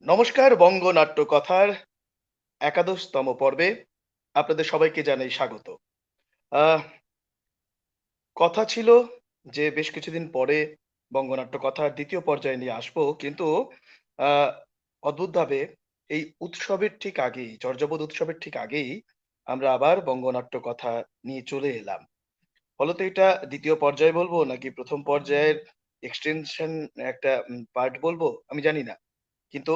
নমস্কার, বঙ্গনাট্য কথার একাদশতম পর্বে আপনাদের সবাইকে জানাই স্বাগত। আহ কথা ছিল যে বেশ কিছুদিন পরে বঙ্গনাট্য কথার ২য় পর্যায়ে নিয়ে আসবো। কিন্তু আ অদ্ভুতভাবে এই উৎসবের ঠিক আগেই, চর্যাপদ উৎসবের ঠিক আগেই আমরা আবার বঙ্গনাট্য কথা নিয়ে চলে এলাম। ফলত এটা ২য় পর্যায় বলবো নাকি ১ম পর্যায়ের এক্সটেনশন একটা পার্ট বলবো আমি জানি না। কিন্তু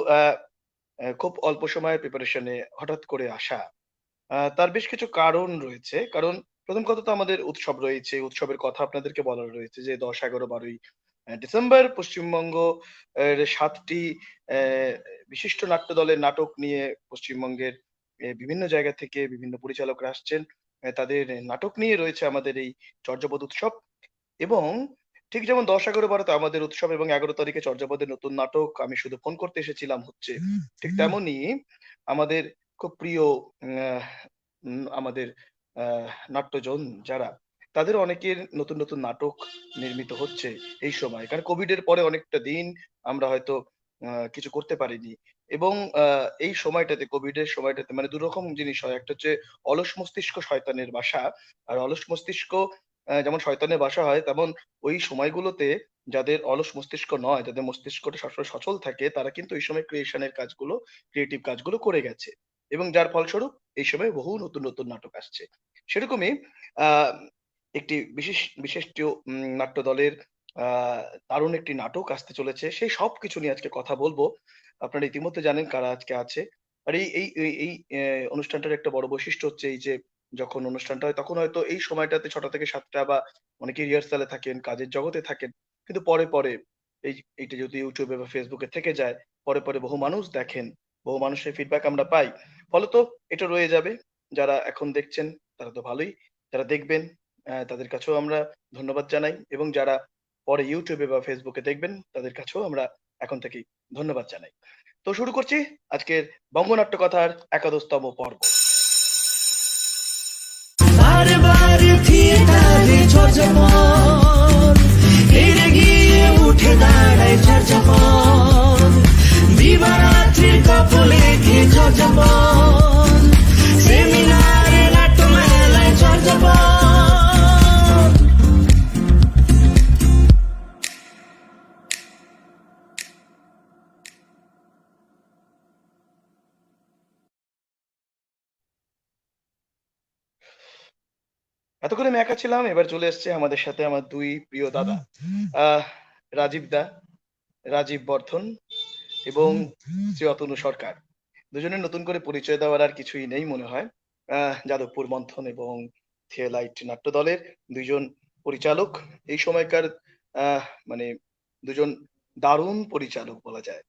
খুব অল্প সময়ের প্রিপারেশন এ হঠাৎ করে আসা। তার বেশ কিছু কারণ রয়েছে। কারণ ১ম কথা তো আমাদের উৎসব রয়েছে। উৎসবের কথা আপনাদেরকে বলার রয়েছে যে ১০, ১১, ১২ই ডিসেম্বর পশ্চিমবঙ্গ ৭ টি অ্যা বিশিষ্ট নাট্য দলের নাটক নিয়ে পশ্চিমবঙ্গের বিভিন্ন জায়গা থেকে বিভিন্ন পরিচালকরা আসছেন। তাদের নাটক নিয়ে রয়েছে আমাদের এই চর্যাপদ উৎসব। এবং ঠিক যেমন ১০, ১১, ১২ তে আমাদের উৎসব এবং ১১ তারিখে চর্যাপদের নতুন নাটক 'আমি শুধু ফোন করতে এসেছিলাম' হচ্ছে। ঠিক তেমনই আমাদের খুব প্রিয় আহ আমাদের নাট্যজন যারা, তাদের অনেকের নতুন, নতুন নাটক নির্মিত হচ্ছে এই সময়। কারণ কোভিড এর পরে অনেকটা দিন আমরা হয়তো কিছু করতে পারিনি। এবং আ এই সময়টাতে কোভিড এর সময়টাতে মানে ২ রকম জিনিস হয়। একটা হচ্ছে অলস মস্তিষ্ক শয়তানের বাসা। আর অলস মস্তিষ্ক যেমন শয়তানের বাসা হয়, তেমন ওই সময়গুলোতে যাদের অলস মস্তিষ্ক নয়, যাদের মস্তিষ্কটা সবসময় সচল থাকে, তারা কিন্তু এই সময় ক্রিয়েশন এর কাজগুলো, ক্রিয়েটিভ কাজগুলো করে গেছে। এবং যার ফলস্বরূপ এই সময় বহু নতুন, নতুন নাটক আসছে। সেরকমই আ একটি বিশিষ্ট্য নাট্য দলের আ দারুণ একটি নাটক আসতে চলেছে। সেই সবকিছু নিয়ে আজকে কথা বলব। আপনারা ইতিমধ্যে জানেন কারা আজকে আছে। আর অনুষ্ঠানটার একটা বড় বৈশিষ্ট্য হচ্ছে এই যে যখন অনুষ্ঠানটা হয় তখন হয়তো এই সময়টাতে ৬টা থেকে ৭টা বা অনেকে রিহার্সাল এ থাকেন, কাজের জগতে থাকেন। কিন্তু পরে এইটা যদি YouTube এ বা Facebook এ থেকে যায়, পরে বহু মানুষ দেখেন, বহু মানুষের ফিডব্যাক আমরা পাই। ফলত এটা রয়ে যাবে। যারা এখন দেখছেন তারা তো ভালোই। যারা দেখবেন তাদের কাছেও আমরা ধন্যবাদ জানাই এবং যারা পরে YouTube এ বা Facebook এ দেখবেন তাদের কাছেও আমরা এখন থেকেই ধন্যবাদ জানাই। তো শুরু করছি আজকের বঙ্গনাট্য কথার একাদশতম পর্ব। বারে বারে থিয়েটারে ঝরঝমর হেরে গিয়ে উঠে দাঁড়ায় ঝরঝমর দিবারাত্রির কপলে খেয়ে ঝরঝমর সেমিনারে নাট্যমেলায় ঝরঝমর। এতক্ষণ আমি একা ছিলাম। এবার চলে এসছে আমাদের সাথে আমার ২ প্রিয় দাদা। আহ রাজীব দা, রাজীব বর্ধন এবং শ্রী অতনু সরকার। দুজনের নতুন করে পরিচয় দেওয়ার আর কিছুই নেই মনে হয়। যাদবপুর মন্থন এবং থিয়েলাইট নাট্য দলের ২ জন পরিচালক। এই সময়কার আহ মানে ২ জন দারুণ পরিচালক বলা যায়।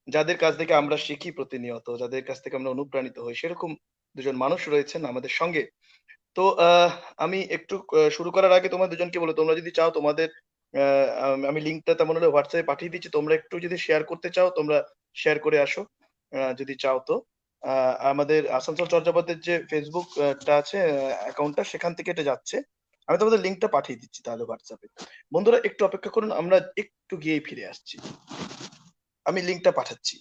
যাদের কাছ থেকে আমরা শিখি প্রতিনিয়ত, যাদের কাছ থেকে আমরা অনুপ্রাণিত হই, সেরকম ২ জন মানুষ রয়েছেন আমাদের সঙ্গে। তো আমি একটু শুরু করার আগে তোমাদের দুজনকে বলি, তোমরা যদি চাও তোমাদের আ আমি লিঙ্কটা তেমন হলে WhatsApp এ পাঠিয়ে দিচ্ছি। তোমরা একটু যদি শেয়ার করতে চাও, তোমরা শেয়ার করে আসো। যদি চাও তো। আ আমাদের আসানসোল চর্যাপদের যে Facebook টা আছে অ্যাকাউন্টটা সেখান থেকে এটা যাচ্ছে। আমি তোমাদের লিঙ্কটা পাঠিয়ে দিচ্ছি তাহলে WhatsApp এ। বন্ধুরা একটু অপেক্ষা করুন, আমরা একটু গিয়েই ফিরে আসছি। আমি লিঙ্কটা পাঠাচ্ছি।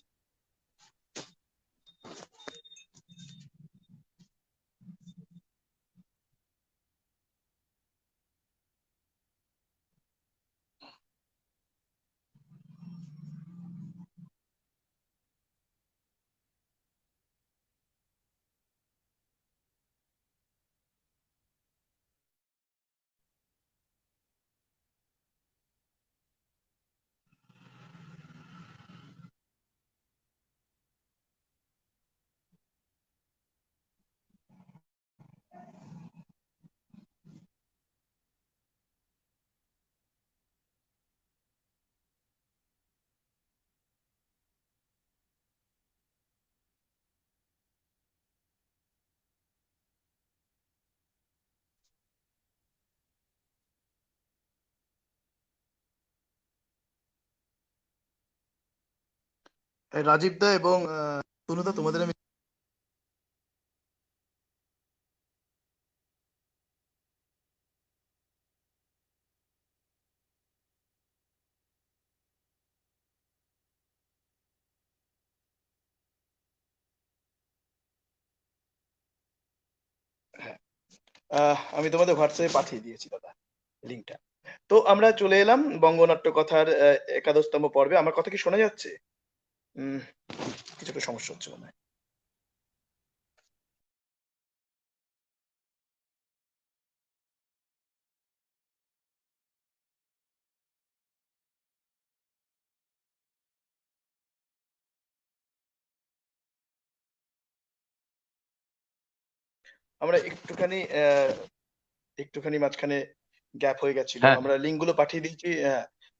রাজীব দা এবং তনুদা তোমাদের আমি আমি তোমাদের হোয়াটসঅ্যাপে পাঠিয়ে দিয়েছি দাদা লিঙ্কটা। তো আমরা চলে এলাম বঙ্গনাট্য কথার একাদশতম পর্বে। আমার কথা কি শোনা যাচ্ছে? উম, কিছু একটা সমস্যা হচ্ছে মনে হয়। আমরা একটুখানি মাঝখানে গ্যাপ হয়ে গেছিল। হ্যাঁ আমরা লিঙ্ক গুলো পাঠিয়ে দিয়েছি।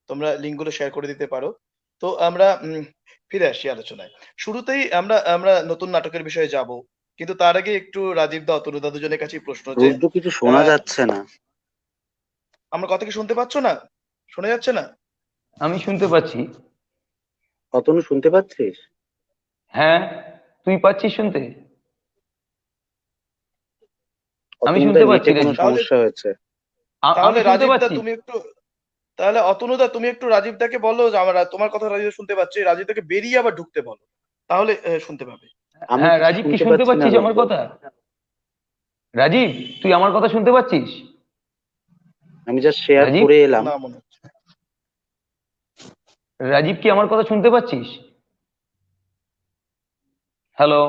তোমরা লিঙ্ক গুলো শেয়ার করে দিতে পারো। তো আমরা ফিরে আসি আলোচনায়। শুরুতেই আমরা আমরা নতুন নাটকের বিষয়ে যাব। কিন্তু তার আগে একটু রাজীব দা, অতনু দা দুজনের কাছেই প্রশ্ন যে রুদ্র, কিছু শোনা আহ, যাচ্ছে না। আমার কথা কি শুনতে পাচ্ছ না? শোনা যাচ্ছে না? আমি শুনতে পাচ্ছি। অতনু, শুনতে পাচ্ছিস? হ্যাঁ, তুই পাচ্ছিস শুনতে? আমি শুনতে অতনুদার পাচ্ছি নেটে কোনো রাজীব। তাহলে সমস্যা হয়েছে। তাহলে আমি শুনতে রাজীব দা পাচ্ছি। তুমি একটু তাহলে অতনু দা তুমি একটু রাজীব দাকে বলো যে আমরা তোমার কথা রাজীব দা শুনতে পাচ্ছি, রাজীব দাকে বেরিয়ে আবার ঢুকতে বলো, তাহলে শুনতে পাবে। আমি হ্যাঁ কিছু রাজীব, কি শুনতে শুনতে পাচ্ছি না পাচ্ছিস আমার রুদ্র। কথা? রাজীব, তুই আমার কথা শুনতে পাচ্ছিস? আমি জাস্ট শেয়ার রাজীব, করে এলাম। না মনে হচ্ছে। রাজীব কি আমার কথা শুনতে পাচ্ছিস? Hello,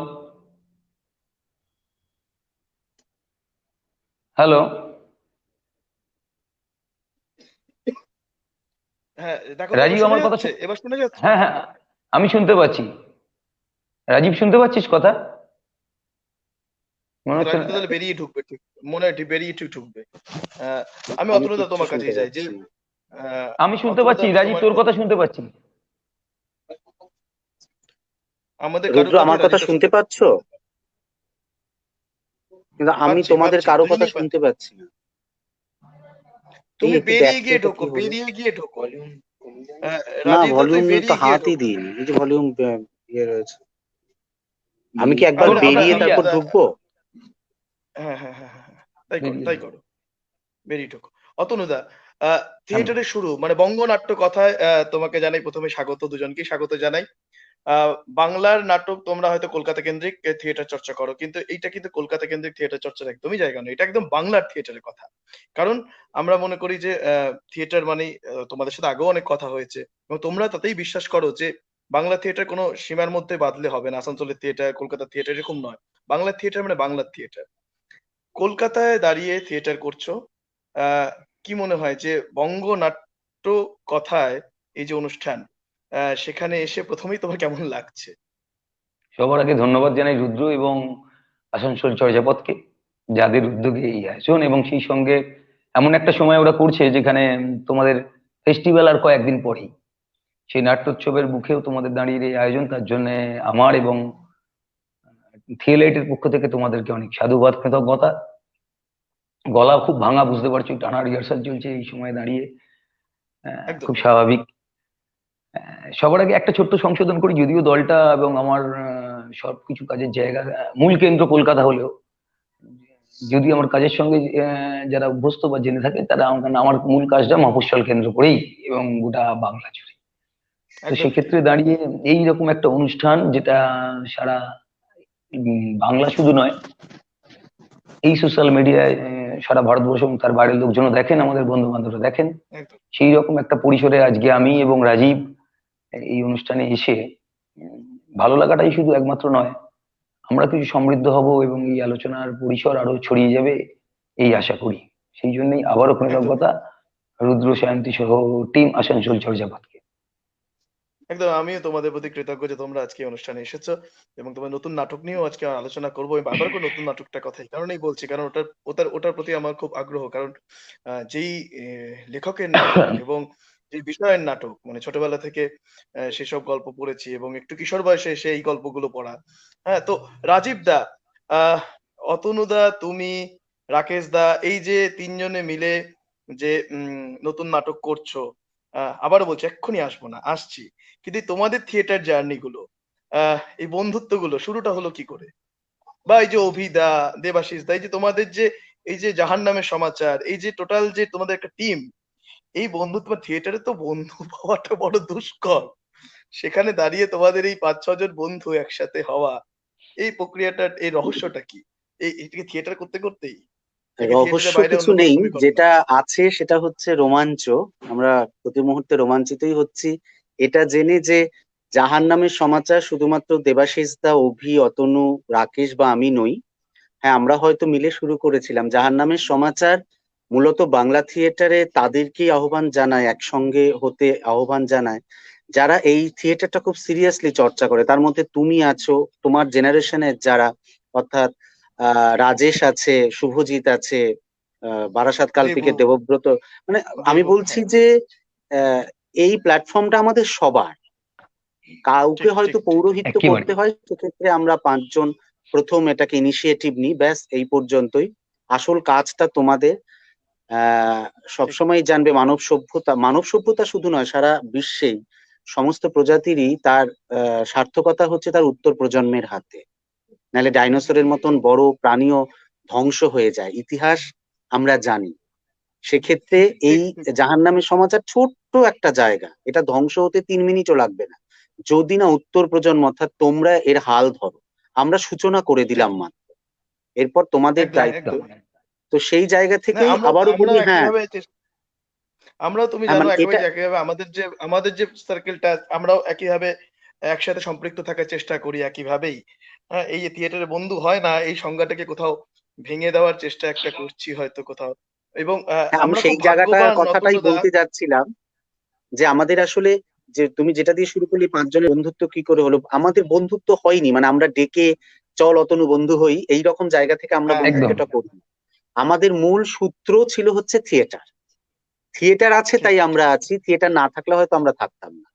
hello. হ্যাঁ দেখো তো এবার রাজীব শোনা আমার কথা যাচ্ছে, এবার শোনা যাচ্ছে। হ্যাঁ হ্যাঁ, আমি শুনতে পাচ্ছি। রাজীব, শুনতে পাচ্ছিস কথা? মনে হচ্ছে রাজীব না। দা তাহলে বেরিয়ে ঢুকবে ঠিক, মনে হয় বেরিয়ে ঠিক ঢুকবে। আহ, আমি আমি অতনু দা কিচ্ছু তোমার শুনতে কাছেই যাই যে পাচ্ছি না। আমি শুনতে অতনু দা পাচ্ছি রাজীব, তোমার তোর কথা শুনতে পাচ্ছি। আমাদের কারোর রুদ্র, আমার কথাই কথা রাজীব দা শুনতে শুনতে পাচ্ছে পাচ্ছো? না। কিন্তু আমি পাচ্ছি তোমাদের পাচ্ছি কারো কথা দুজনেই শুনতে পাচ্ছি। পাচ্ছি না। এই তুমি একটু বেরিয়ে দেখতো গিয়ে এটা কি ঢোকো, হলো। বেরিয়ে গিয়ে ঢোকো। না, রাজীব দা তুই ভলিউম তো বেরিয়ে গিয়ে হাতই ঢোকো। দিইনি, এই যে ভলিউম ইয়ে রয়েছে। আমি কি একবার তোর কথা বেরিয়ে ক্লিয়ার। তারপর ঢুকবো? হ্যাঁ হ্যাঁ হ্যাঁ হ্যাঁ হ্যাঁ, তাই করো বেরিয়ে তাই যা। করো, বেরিয়ে ঢোকো। অতনুদা, হ্যালো। থিয়েটারের শুরু মানে বঙ্গনাট্য কথায় তোমাকে জানাই প্রথমে স্বাগত, দুজনকেই স্বাগত জানাই। বাংলার নাটক তোমরা হয়তো কলকাতা কেন্দ্রিক থিয়েটার চর্চা করো, কিন্তু এইটা কিন্তু কলকাতা কেন্দ্রিক থিয়েটার চর্চার একদমই জায়গা নয়, এটা একদম বাংলার থিয়েটারের কথা। কারণ আমরা মনে করি যে থিয়েটার মানেই তোমাদের সাথে আগেও অনেক কথা হয়েছে এবং তোমরা তাতেই বিশ্বাস করো যে বাংলা থিয়েটার কোনো সীমার মধ্যে বাঁধলে হবে না, আসানসোলের থিয়েটার, কলকাতার থিয়েটার এরকম নয়। বাংলার থিয়েটার মানে বাংলার থিয়েটার। কলকাতায় দাঁড়িয়ে থিয়েটার করছো। কি মনে হয় যে বঙ্গনাট্য কথায় এই যে অনুষ্ঠান, সেখানে এসে প্রথমেই তোমার কেমন লাগছে? সবার আগে ধন্যবাদ জানাই রুদ্র এবং আসানসোল চর্যাপদকে, যাদের উদ্যোগে এই আয়োজন, এবং সেই সঙ্গে এমন একটা সময় ওরা করছে যেখানে তোমাদের ফেস্টিভ্যাল আর কয়েকদিন পরেই, সেই নাট্যোৎসবের মুখেও তোমাদের দাঁড়িয়ে এই আয়োজন, তার জন্য আমার এবং থিয়েলাইটের পক্ষ থেকে তোমাদেরকে অনেক সাধুবাদ, কৃতজ্ঞতা। গলা খুব ভাঙা, বুঝতে পারছি, টানা রিহার্সাল চলছে এই সময় দাঁড়িয়ে। একদম খুব একদম। স্বাভাবিক। সবার আগে একটা ছোট্ট সংশোধন করি, যদিও দলটা এবং আমার সবকিছু কাজের জায়গা মূল কেন্দ্র কলকাতা হলেও, যদি আমার কাজের সঙ্গে যারা অভ্যস্ত বা জেনে থাকে তারা আমার মূল কাজটা মফস্বল কেন্দ্র করেই এবং গোটা বাংলা জুড়ে। তো একদমই তাই। সেক্ষেত্রে দাঁড়িয়ে এইরকম একটা অনুষ্ঠান, যেটা সারা বাংলা শুধু নয়, এই সোশ্যাল মিডিয়ায় সারা ভারতবর্ষ এবং তার বাইরের লোকজনও দেখেন, আমাদের বন্ধু বান্ধবরা দেখেন, একদম। সেই রকম একটা পরিসরে আজকে আমি এবং রাজীব এই অনুষ্ঠানে এসে উম, ভালো লাগাটাই শুধু একমাত্র নয়, আমরা কিছু সমৃদ্ধ হব এবং এই আলোচনার পরিসর আরো ছড়িয়ে যাবে, এই আশা করি। সেই জন্যই আবারও একদমই। কৃতজ্ঞতা রুদ্র, সায়ন্তী সহ টিম আসানসোল চর্যাপদকে। একদম আমিও তোমাদের প্রতি কৃতজ্ঞ যে তোমরা আজকে এই অনুষ্ঠানে এসেছো এবং তোমার নতুন নাটক নিয়েও আজকে আলোচনা করবো। আমি বারবার করে নতুন নাটকটার কথা এই কারণেই বলছি, কারণ ওটার প্রতি আমার খুব আগ্রহ। কারণ যেই লেখকের নাটক এবং যে বিষয়ের নাটক, মানে ছোটবেলা থেকে সেসব গল্প পড়েছি এবং একটু কিশোর বয়সে এসে এই গল্পগুলো পড়া। হ্যাঁ, তো রাজীব দা, আহ অতনু দা, তুমি, রাকেশ দা, এই যে তিনজনে মিলে যে নতুন নাটক করছো, আবারও বলছি এক্ষুনি আসবো না, আসছি। কিন্তু এই তোমাদের থিয়েটার জার্নি গুলো, এই বন্ধুত্ব গুলো শুরুটা হলো কি করে? বা এই যে অভিদা, দেবাশিস দা, এই যে তোমাদের যে এই যে জাহান্নামের সমাচার, এই যে টোটাল যে তোমাদের একটা টিম, এই বন্ধুত্ব থিয়েটারে তো বন্ধু পাওয়াটা বড় দুষ্কর। সেখানে দাঁড়িয়ে তোমাদের এই ৫-৬ জন বন্ধু একসাথে হওয়া, এই প্রক্রিয়াটা, এই রহস্যটা কি? এটাকে থিয়েটার করতে করতেই? নাকি রহস্য থিয়েটারের বাইরে কিছু অন্য কোনো নেই, পরিকল্পনা? যেটা আছে সেটা হচ্ছে রোমাঞ্চ। আমরা প্রতি মুহূর্তে রোমাঞ্চিতই হচ্ছি এটা জেনে যে জাহান্নামের সমাচার শুধুমাত্র দেবাশিস দা, অভি, অতনু, রাকেশ বা আমি নই। হ্যাঁ, আমরা হয়তো মিলে শুরু করেছিলাম। জাহান্নামের সমাচার মূলত বাংলা থিয়েটারে তাদেরকেই আহ্বান জানায়, একসঙ্গে হতে আহ্বান জানায় যারা এই থিয়েটারটা খুব সিরিয়াসলি চর্চা করে। তার মধ্যে তুমি আছো, তোমার জেনারেশনের যারা, অর্থাৎ রাজেশ আছে, শুভজিৎ আছে, বারাসাত দেবু, কালপিকের দেবব্রত। মানে আমি দেবু, বলছি হ্যাঁ, যে আহ, এই প্ল্যাটফর্মটা আমাদের সবার। কাউকে ঠিক, হয়তো ঠিক, ঠিক। পৌরোহিত্য একেবারে করতে হয়, সেক্ষেত্রে আমরা পাঁচজন প্রথম এটাকে ইনিশিয়েটিভ নিই, ব্যাস এই পর্যন্তই। আসল কাজটা তোমাদের। আহ ঠিক, সবসময় জানবে মানব সভ্যতা শুধু নয়, সারা বিশ্বেই সমস্ত প্রজাতিরই তার সার্থকতা হচ্ছে তার উত্তর প্রজন্মের হাতে। নাহলে ডাইনোসরের মতন বড় প্রাণীও ধ্বংস হয়ে যায়, ইতিহাস আমরা জানি। সেক্ষেত্রে এই ঠিক, ঠিক, জাহান্নামের সমাচার ছোট্ট একটা জায়গা, এটা ধ্বংস হতে 3 মিনিটও লাগবে না, যদি না উত্তর প্রজন্ম অর্থাৎ তোমরা এর হাল ধরো। আমরা সূচনা করে ঠিক। দিলাম মাত্র, এরপর তোমাদের একদম, দায়িত্ব। একদম। তো সেই জায়গা না, থেকেই আমরা আবারও বলি, আমরাও হ্যাঁ। একইভাবে আমরাও, তুমি হ্যাঁ জানো মানে একেবারে এটা, যে একইভাবে আমাদের যে সার্কেলটা, আমরাও একইভাবে একসাথে সম্পৃক্ত থাকার চেষ্টা করি একইভাবেই। এই যে থিয়েটারে বন্ধু হয় না, এই সংজ্ঞাটাকে কোথাও ভেঙে দেওয়ার চেষ্টা একটা করছি হয়তো কোথাও। এবং হ্যাঁ আমি আমরা খুব সেই জায়গাটা ভাগ্যবান কথাটাই অতনুদা। বলতে যাচ্ছিলাম, যে আমাদের আসলে, যে তুমি যেটা দিয়ে শুরু করলে 5 জনের বন্ধুত্ব কি করে হলো, আমাদের বন্ধুত্ব হয়নি মানে আমরা ডেকে চল অতনু বন্ধু হই এইরকম জায়গা থেকে আমরা হ্যাঁ, হ্যাঁ, একদম বন্ধুত্বটা করি। আমাদের মূল সূত্র ছিল হচ্ছে থিয়েটার। থিয়েটার আছে ঠিক, তাই ঠিক। আমরা আছি, থিয়েটার না থাকলে হয়তো আমরা থাকতাম না।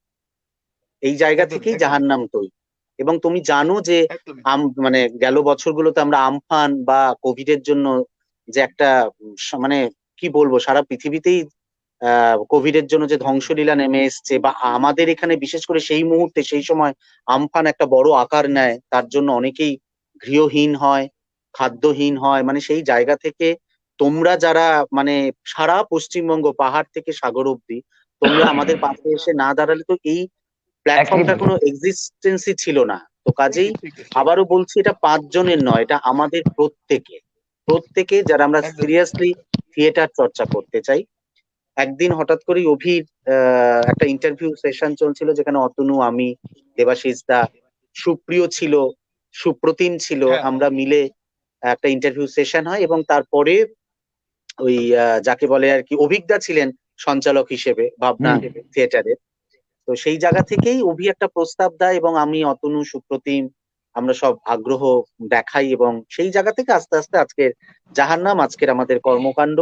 এই জায়গা একদমই, থেকেই একদমই, জাহান্নাম তৈরি। এবং তুমি জানো যে একদমই। মানে গেল বছরগুলোতে আমরা আমফান বা কোভিড এর জন্য যে একটা মানে কি বলবো, সারা পৃথিবীতেই কোভিড এর জন্য যে ধ্বংসলীলা নেমে এসছে, বা আমাদের এখানে বিশেষ করে সেই মুহূর্তে সেই সময় আমফান একটা বড় আকার নেয়, তার জন্য অনেকেই গৃহহীন হয়, খাদ্যহীন হয়। মানে সেই জায়গা থেকে তোমরা যারা, মানে সারা পশ্চিমবঙ্গ পাহাড় থেকে সাগর অব্দি, তোমরা আমাদের পাশে এসে না দাঁড়ালে তো এই প্ল্যাটফর্মটার একেবারে কোনো এক্সিস্টেন্সই ছিল না। তো কাজেই ঠিকই, ঠিকই, ঠিক। আবারও বলছি, এটা 5 জনের নয়, এটা আমাদের প্রত্যেকে, প্রত্যেকে যারা আমরা একদমই। সিরিয়াসলি থিয়েটার চর্চা করতে চাই। একদিন হঠাৎ করেই অভির একটা ইন্টারভিউ সেশন চলছিল, যেখানে অতনু, আমি, দেবাশিস দা, সুপ্রিয় ছিল, সুপ্রতিম ছিল, হ্যাঁ, হ্যাঁ। আমরা মিলে একটা ইন্টারভিউ সেশন হয়। এবং তারপরে ওই যাকে বলে আর কি, অভিজ্ঞতা ছিলেন সঞ্চালক হিসেবে ভাবনা হুম থিয়েটারে। তো সেই জায়গা থেকেই অভি একটা প্রস্তাব দেয় এবং আমি, অতনু, সুপ্রতিম আমরা সব আগ্রহ দেখাই, এবং সেই জায়গা থেকে আস্তে আস্তে আজকের জাহান্নাম, আজকের আমাদের কর্মকাণ্ড,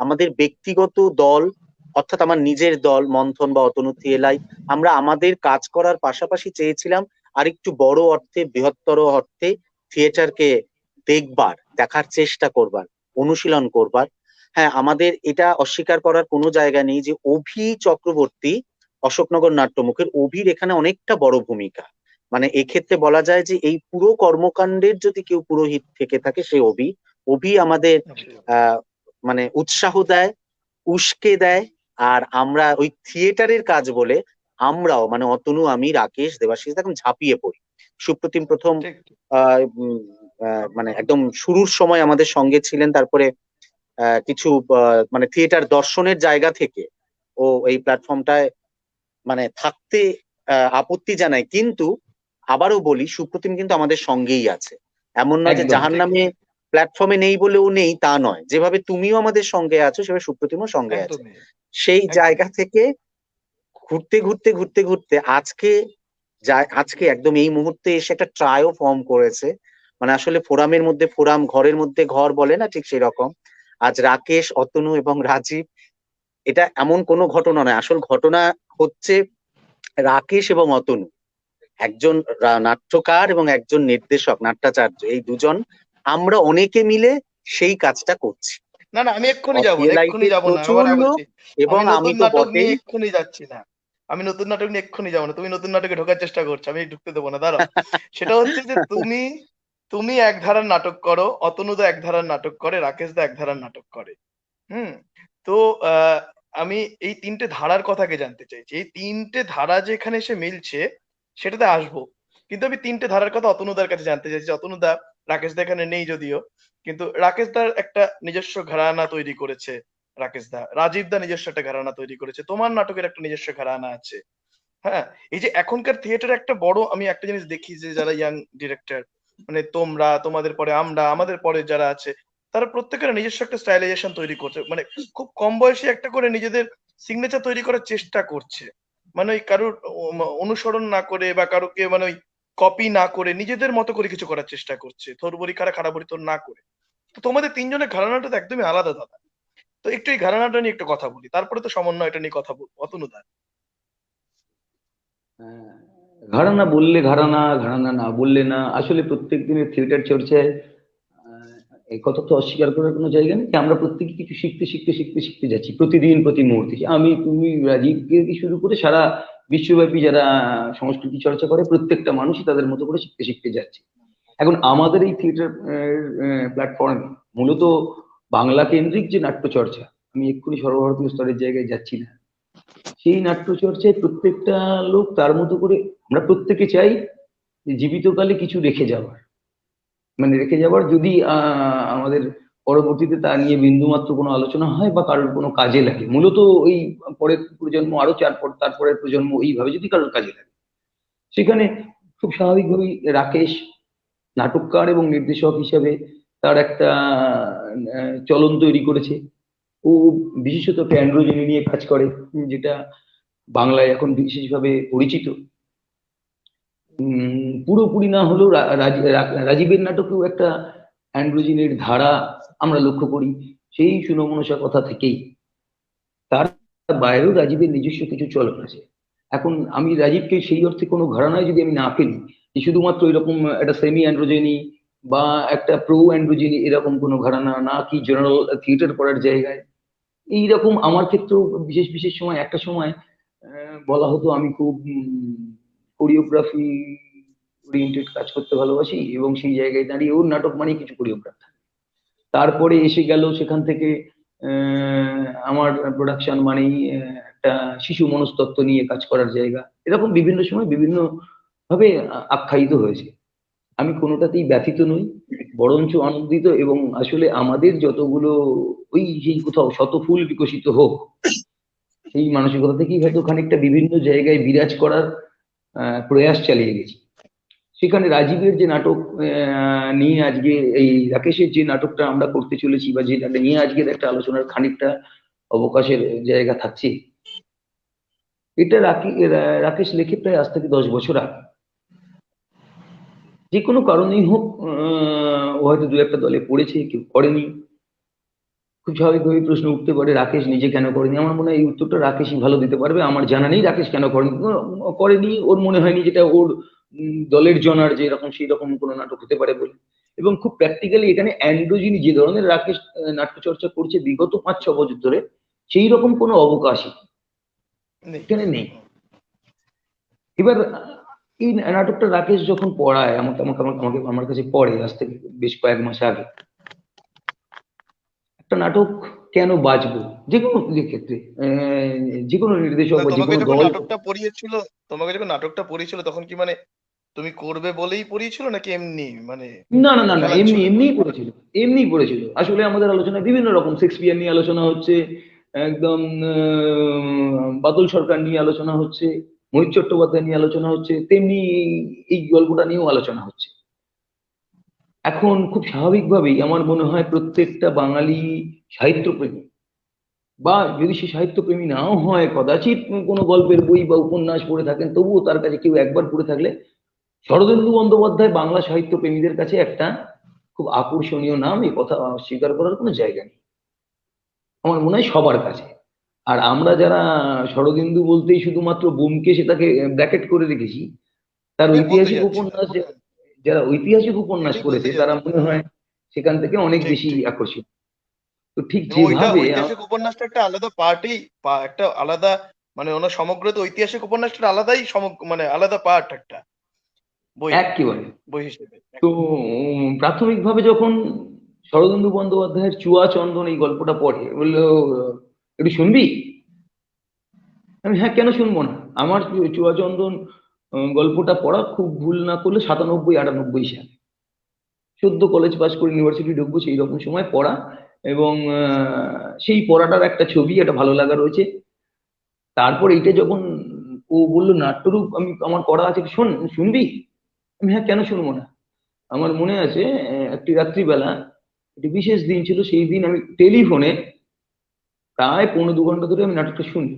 আমাদের ব্যক্তিগত দল, অর্থাৎ আমার নিজের দল মন্থন বা অতনু থিয়েলাই, আমরা আমাদের কাজ করার পাশাপাশি চেয়েছিলাম আরেকটু বড় অর্থে, বৃহত্তর অর্থে থিয়েটারকে দেখার চেষ্টা করবার, অনুশীলন করবার। হ্যাঁ, আমাদের এটা অস্বীকার করার কোনো জায়গা নেই যে অভি চক্রবর্তী, অশোকনগর নাট্যমুখের অভির এখানে অনেকটা বড় ভূমিকা। মানে এক্ষেত্রে বলা যায় যে এই পুরো কর্মকাণ্ডের যদি কেউ পুরোহিত থেকে থাকে সে অভি। অভি আমাদের অবশ্যই। আহ মানে উৎসাহ দেয়, উস্কে দেয়। আর আমরা ওই থিয়েটারের কাজ বলে আমরাও, মানে অতনু, আমি, রাকেশ, দেবাশিস এখন ঝাঁপিয়ে পড়ি। সুপ্রতিম প্রথম ঠিক, ঠিক। মানে একদম শুরুর সময় আমাদের সঙ্গে ছিলেন, তারপরে কিছু মানে থিয়েটার দর্শনের জায়গা থেকে ও এই প্ল্যাটফর্মটায় মানে থাকতে আপত্তি জানায়। কিন্তু আবারও বলি, সুপ্রতিম কিন্তু আমাদের সঙ্গেই আছে। এমন নয় যে একদম জাহান ঠিক, নামে প্ল্যাটফর্মে নেই বলে ও নেই, তা নয়। যেভাবে তুমিও আমাদের সঙ্গে আছো, সেভাবে সুপ্রতিমও সঙ্গে আছে। একদমই, সেই জায়গা একদমই। থেকে ঘুরতে ঘুরতে ঘুরতে ঘুরতে আজকে একদম এই মুহূর্তে এসে একটা ট্রায়ও ফর্ম করেছে। মানে আসলে ফোরামের মধ্যে ফোরাম, ঘরের মধ্যে ঘর বলে না, ঠিক সেই রকম। আজ রাকেশ, অতনু এবং রাজীব, এটা এমন কোনো ঘটনা নয়, আসল ঘটনা হচ্ছে রাকেশ এবং অতনু, একজন নাট্যকার এবং একজন নির্দেশক, নাট্যাচার্য, এই দুজন আমরা অনেকে মিলে সেই কাজটা করছি। না, না, আমি এক্ষুনি যাব না, এক্ষুনি অথিয়েলাইতে যাব না। প্রচুর আবার লোক, বলছি, এবং আমি আমি নতুন তো নাটক নিয়ে বটেই। এক্ষুনি যাচ্ছি না। আমি নতুন নাটক নিয়ে এক্ষুনি যাব না। তুমি নতুন নাটকে ঢোকার চেষ্টা করছো। আমি ঢুকতে দেব না। দাঁড়াও। সেটা হচ্ছে যে তুমি তুমি এক ধারার নাটক করো, অতনুদা এক ধারার নাটক করে, রাকেশদা এক ধারার নাটক করে। হুম? তো আ আমি এই ৩ টে ধারার কথা আগে জানতে চাইছি। এই ৩ টে ধারা যে এখানে এসে মিলছে, সেটাতে আসবো। কিন্তু আমি ৩ টে ধারার কথা অতনুদার কাছে জানতে চাইছি। অতনুদা, রাকেশদা এখানে নেই যদিও। কিন্তু রাকেশ দার একটা নিজস্ব ঘরানা তৈরি করেছে। রাকেশ দা, রাজীব দা নিজস্ব একটা ঘরানা তৈরি করেছে। তোমার নাটকের একটা নিজস্ব ঘরানা আছে। হ্যাঁ? এই যে এখনকার থিয়েটারে একটা বড় আমি একটা জিনিস দেখি যে যারা ইয়াং ডিরেক্টর মানে তোমরা, তোমাদের পরে আমরা, আমাদের পরে যারা আছে তারা প্রত্যেকের নিজস্ব একটা স্টাইলাইজেশন তৈরি করছে। মানে খুব কম বয়সী একটা করে নিজেদের সিগনেচার তৈরি করার চেষ্টা করছে। মানে ওই কারুর অনুসরণ না করে বা কারোকে মানে ওই কপি না করে নিজেদের মতো করে কিছু করার চেষ্টা করছে। তোর বড়ি খাড়া, খাড়া বড়ি তোর না করে। তো তোমাদের ৩ জনের ঘরানাটা তো একদমই আলাদা দাদা। তো একটু এই ঘরানাটা নিয়ে একটু কথা বলি। তারপরে তো সমন্বয়টা নিয়ে কথা বলবো। অতনু দা। আহ, ঘরানা বললে ঘরানা, ঘরানা না বললে না। আসলে প্রত্যেক দিনের থিয়েটার চর্চায় এই কথা তো অস্বীকার করার কোনো জায়গা নেই যে আমরা প্রত্যেকে কিছু শিখতে শিখতে শিখতে শিখতে যাচ্ছি প্রতিদিন প্রতি মুহূর্তে। আমি, তুমি, রাজীবকে দিয়ে শুরু করে সারা বিশ্বব্যাপী যারা সংস্কৃতি চর্চা করে প্রত্যেকটা মানুষই তাদের মতো করে শিখতে শিখতে যাচ্ছে। এখন আমাদের এই থিয়েটার প্ল্যাটফর্মে মূলত বাংলা কেন্দ্রিক যে নাট্য চর্চা, আমি এক্ষুনি সর্বভারতীয় স্তরের জায়গায় যাচ্ছি না, সেই নাট্য চর্চায় প্রত্যেকটা লোক তার মতো করে, আমরা প্রত্যেকে চাই যে জীবিতকালে কিছু রেখে যাওয়ার, মানে রেখে যাওয়ার, যদি আমাদের পরবর্তীতে তা নিয়ে বিন্দুমাত্র কোনো আলোচনা হয় বা কারোর কোনো কাজে লাগে, মূলত ওই পরের প্রজন্ম আরো তারপরের প্রজন্ম এইভাবে যদি কারোর কাজে লাগে, সেখানে খুব স্বাভাবিকভাবেই রাকেশ নাটককার এবং নির্দেশক হিসেবে তার একটা চলন তৈরি করেছে। ও বিশেষত একটা অ্যান্ড্রোজেনি নিয়ে কাজ করে, যেটা বাংলায় এখন বিশেষভাবে পরিচিত। পুরোপুরি না হলেও রাজীবের নাটকেও একটা অ্যান্ড্রোজিনের ধারা আমরা লক্ষ্য করি সেই সুনমনসা কথা থেকেই। তার বাইরেও রাজীবের নিজস্ব কিছু চলন আছে। এখন আমি রাজীবকে সেই অর্থে কোনো ঘরানায় যদি আমি না ফেলি যে শুধুমাত্র এরকম একটা সেমি অ্যান্ড্রোজেনি বা একটা প্রো অ্যান্ড্রোজেনি এরকম কোনো ঘরানা না, কি জেনারেল থিয়েটার করার জায়গায় এইরকম আমার ক্ষেত্রেও বিশেষ বিশেষ সময় একটা সময় বলা হতো আমি খুব কোরিওগ্রাফি ওরিয়েন্টেড কাজ করতে ভালোবাসি, এবং সেই জায়গায় দাঁড়িয়ে ওর নাটক মানে কিছু কোরিওগ্রাফ। তারপরে এসে গেল সেখান থেকে আমার প্রোডাকশন মানেই একটা শিশু মনস্তত্ত্ব নিয়ে কাজ করার জায়গা। এরকম বিভিন্ন সময় বিভিন্ন ভাবে আখ্যায়িত হয়েছে। আমি কোনোটাতেই ব্যথিত নই, বরঞ্চ আনন্দিত। এবং আসলে আমাদের যতগুলো ওই সেই কোথাও শত ফুল বিকশিত হোক সেই মানসিকতা থেকেই হয়তো খানিকটা বিভিন্ন জায়গায় বিরাজ করার প্রয়াস চালিয়ে গেছি। সেখানে রাজীবের যে নাটক নিয়ে আজকে, এই রাকেশের যে নাটকটা আমরা করতে চলেছি বা যেটা নিয়ে আজকের একটা আলোচনার খানিকটা অবকাশের জায়গা থাকছে, এটা রাকেশ লেখে প্রায় আজ থেকে 10 বছর আগে। যে কোনো কারণেই হোক ও হয়তো দু একটা দলে পড়েছে, কেউ করেনি। খুব স্বাভাবিকভাবেই প্রশ্ন উঠতে পারে রাকেশ নিজে কেন করেনি। আমার মনে হয় এই উত্তরটা রাকেশই ভালো দিতে পারবে। আমার জানা নেই রাকেশ কেন করেনি। ওর মনে হয়নি যেটা ওর দলের জনার যে এরকম সেই রকম কোনো নাটক হতে পারে বলে। এবং খুব প্র্যাকটিক্যালি এখানে অ্যান্ড্রোজিনি যে ধরনের রাকেশ নাট্যচর্চা করছে বিগত 5-6 বছর ধরে, সেই রকম কোনো অবকাশই নেই। এখানে নেই। এবার এই নাটকটা রাকেশ যখন পড়ায় আমাকে আমাকে আমাকে আমাকে আমার কাছে পড়ে আজ থেকে বেশ কয়েক মাস আগে, একটা নাটক কেন বাঁচবো যে কোনো ক্ষেত্রে, যে কোনো নির্দেশক না, বা যে তোমাকে কোনো যখন দল। নাটকটা পড়িয়েছিল, তোমাকে যখন নাটকটা পড়িয়েছিল তখন কি মানে তুমি করবে বলেই পড়িয়েছিল নাকি এমনি মানে না না না না, এমনি খেলাচ্ছিল? এমনিই পড়েছিল, এমনিই পড়েছিল। আসলে আমাদের আলোচনায় বিভিন্ন রকম শেক্সপিয়ার নিয়ে আলোচনা হচ্ছে, একদম বাদল সরকার নিয়ে আলোচনা হচ্ছে, মোহিত চট্টোপাধ্যায় নিয়ে আলোচনা হচ্ছে, তেমনি এই গল্পটা নিয়েও আলোচনা হচ্ছে। এখন খুব স্বাভাবিকভাবেই আমার মনে হয় প্রত্যেকটা বাঙালি সাহিত্যপ্রেমী, বা যদি সে সাহিত্যপ্রেমী নাও হয়, কদাচিৎ কোনো গল্পের বই বা উপন্যাস পড়ে থাকেন, তবুও তার কাছে কেউ একবার পড়ে থাকলে শরদিন্দু বন্দ্যোপাধ্যায় বাংলা সাহিত্য প্রেমীদের কাছে একটা খুব আকর্ষণীয় নাম, এই কথা স্বীকার করার কোনো জায়গা নেই আমার মনে হয় সবার কাছে। আর আমরা যারা শরদিন্দু বলতেই শুধুমাত্র ব্যোমকেশ সেটাকে ব্র্যাকেট করে রেখেছি, তার আমি বলতে ঐতিহাসিক যাচ্ছিলাম, উপন্যাস যারা ঐতিহাসিক উপন্যাস এটাই বলতে পড়েছে তারা মনে যাচ্ছিলাম। হয় সেখান থেকে অনেক ঠিক বেশি ঠিক। আকর্ষিত। তো ঠিক এবং ওইটা যেভাবে ঐতিহাসিক উপন্যাসটা একটা আলাদা পার্টই, একটা আলাদা মানে ওনার সমগ্র তো ঐতিহাসিক উপন্যাসটা আলাদাই মানে আলাদা পার্ট একটা বই, একেবারে, বই হিসেবে। তো প্রাথমিকভাবে যখন শরদিন্দু বন্দ্যোপাধ্যায়ের চুয়া চন্দন এই গল্পটা পড়ে, বললো একটু শুনবি? আমি হ্যাঁ, কেন শুনবো না। আমার চুয়া চন্দন গল্পটা পড়া খুব ভুল না করলে 97-98 সালে। সদ্য কলেজ পাস করে ইউনিভার্সিটি ঢুকবো সেই রকম সময় পড়া, এবং সেই পড়াটার একটা ছবি, একটা ভালো লাগা রয়েছে। তারপর এইটা যখন ও বললো নাট্যরূপ আমি আমার করা আছে, শোন শুনবি। আমি হ্যাঁ, কেন শুনবো না। আমার মনে আছে একটি রাত্রিবেলা, একটি বিশেষ দিন ছিল, সেই দিন আমি টেলিফোনে প্রায় 1.5-2 ঘন্টা ধরে আমি নাটকটা শুনি।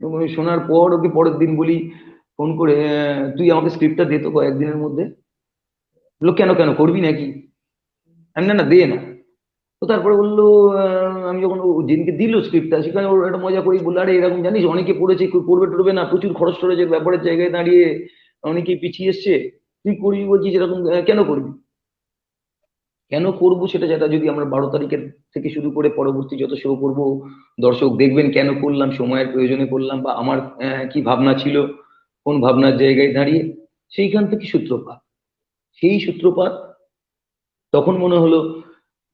এবং আমি শোনার পর ওকে পরের দিন বলি ফোন করে, তুই আমাকে স্ক্রিপ্টটা দে তো কয়েকদিনের মধ্যে। বললো কেন, কেন করবি নাকি? আমি না না, দে না। তো তারপরে বললো, আমি যখন ও যেদিনকে দিল স্ক্রিপ্টটা, সেখানে ওর একটা মজা করেই বললো, আরে এরকম জানিস অনেকে পড়েছে, কেউ পড়বে টড়বে না, প্রচুর খরচ টরচের ব্যাপারের জায়গায় দাঁড়িয়ে অনেকেই পিছিয়ে এসছে, তুই করবি বলছিস এরকম, কেন করবি? কেন করবো সেটা, যেটা যদি আমরা 12 তারিখের থেকে শুরু করে পরবর্তী যত শো করব, দর্শক দেখবেন কেন করলাম, সময়ের প্রয়োজনে করলাম, বা আমার কি ভাবনা ছিল, কোন ভাবনার জায়গায় দাঁড়িয়ে, সেইখান থেকে সূত্রপাত। সেই সূত্রপাত তখন মনে হলো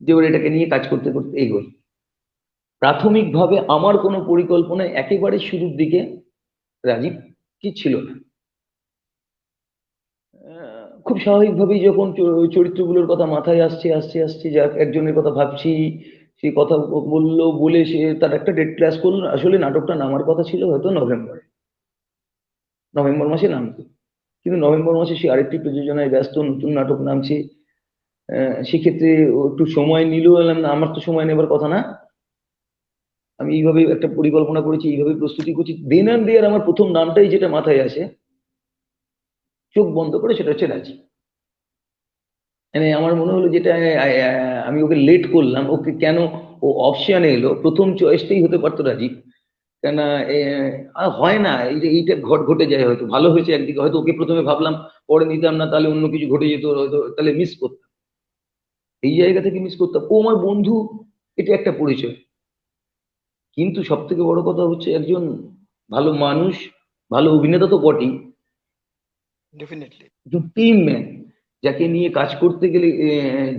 যে ওর এটাকে নিয়ে কাজ করতে করতে এগোই। প্রাথমিকভাবে আমার কোনো পরিকল্পনা একেবারে শুরুর দিকে রাজীব কি ছিল না। খুব স্বাভাবিকভাবেই যখন চরিত্রগুলোর কথা মাথায় আসছে আসছে আসছে, যা একজনের কথা ভাবছি, সে কথা বললো, বলে সে তার একটা ডেট ক্লাস করলো। আসলে নাটকটা নামার কথা ছিল হয়তো নভেম্বরে, নভেম্বর মাসে নামতো, কিন্তু নভেম্বর মাসে সে আরেকটি প্রযোজনায় ব্যস্ত, নতুন নাটক নামছে। সেক্ষেত্রে ও একটু সময় নিল। বললাম না, আমার তো সময় নেবার কথা না, আমি এইভাবে একটা পরিকল্পনা করেছি, এইভাবে প্রস্তুতি করছি। দেন অ্যান্ড দেয়ার আমার প্রথম নামটাই যেটা মাথায় আসে, চোখ বন্ধ করে, সেটা হচ্ছে রাজি। মানে আমার মনে হলো যেটা আমি ওকে লেট করলাম, ওকে কেন ও অপশনে এলো, প্রথম চয়েসটাই হতে পারতো রাজীব। কেন হয় না, এইটা ঘটে যায়, হয়তো ভালো হয়েছে একদিকে, হয়তো ওকে প্রথমে ভাবলাম, পরে নিতাম না, তাহলে অন্য কিছু ঘটে যেত, হয়তো তাহলে মিস করতাম, এই জায়গা থেকে মিস করতাম। ও আমার বন্ধু, এটা একটা পরিচয়, কিন্তু সব থেকে বড় কথা হচ্ছে একজন ভালো মানুষ, ভালো অভিনেতা তো বটেই, ডেফিনেটলি। একজন টিম ম্যান, যাকে নিয়ে কাজ করতে গেলে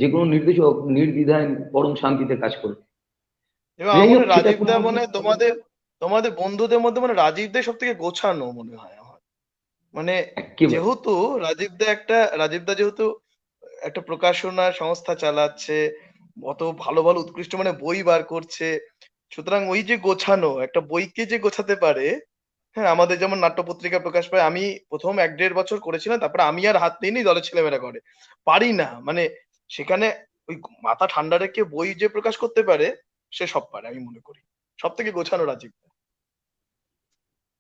যে কোনো নির্দেশক নির্দ্বিধায় পরম শান্তিতে কাজ করে। এবং আমার যাই মনে হোক, হয় সেটা রাজীব কোনো দা, মতে মানে তোমাদের তোমাদের বন্ধুদের মধ্যে মানে রাজীব দাই সব থেকে গোছানো মনে হয় আমার। মানে একেবারে। যেহেতু রাজীব দা যেহেতু একটা প্রকাশনা সংস্থা চালাচ্ছে, অত ভালো ভালো উৎকৃষ্ট মানে বই বার করছে, সুতরাং ওই যে গোছানো একটা বইকে যে গোছাতে পারে। হ্যাঁ, আমাদের যেমন নাট্য পত্রিকা প্রকাশ পায়, আমি প্রথম 1-1.5 বছর করেছিলাম, তারপরে আমি আর হাত দিইনি, দলের ছেলেমেয়েরা করে। পারি না মানে, সেখানে ওই মাথা ঠান্ডা রেখে বই যে প্রকাশ করতে পারে, সে সব পারে আমি মনে করি। সব থেকে গোছানো রাজীব।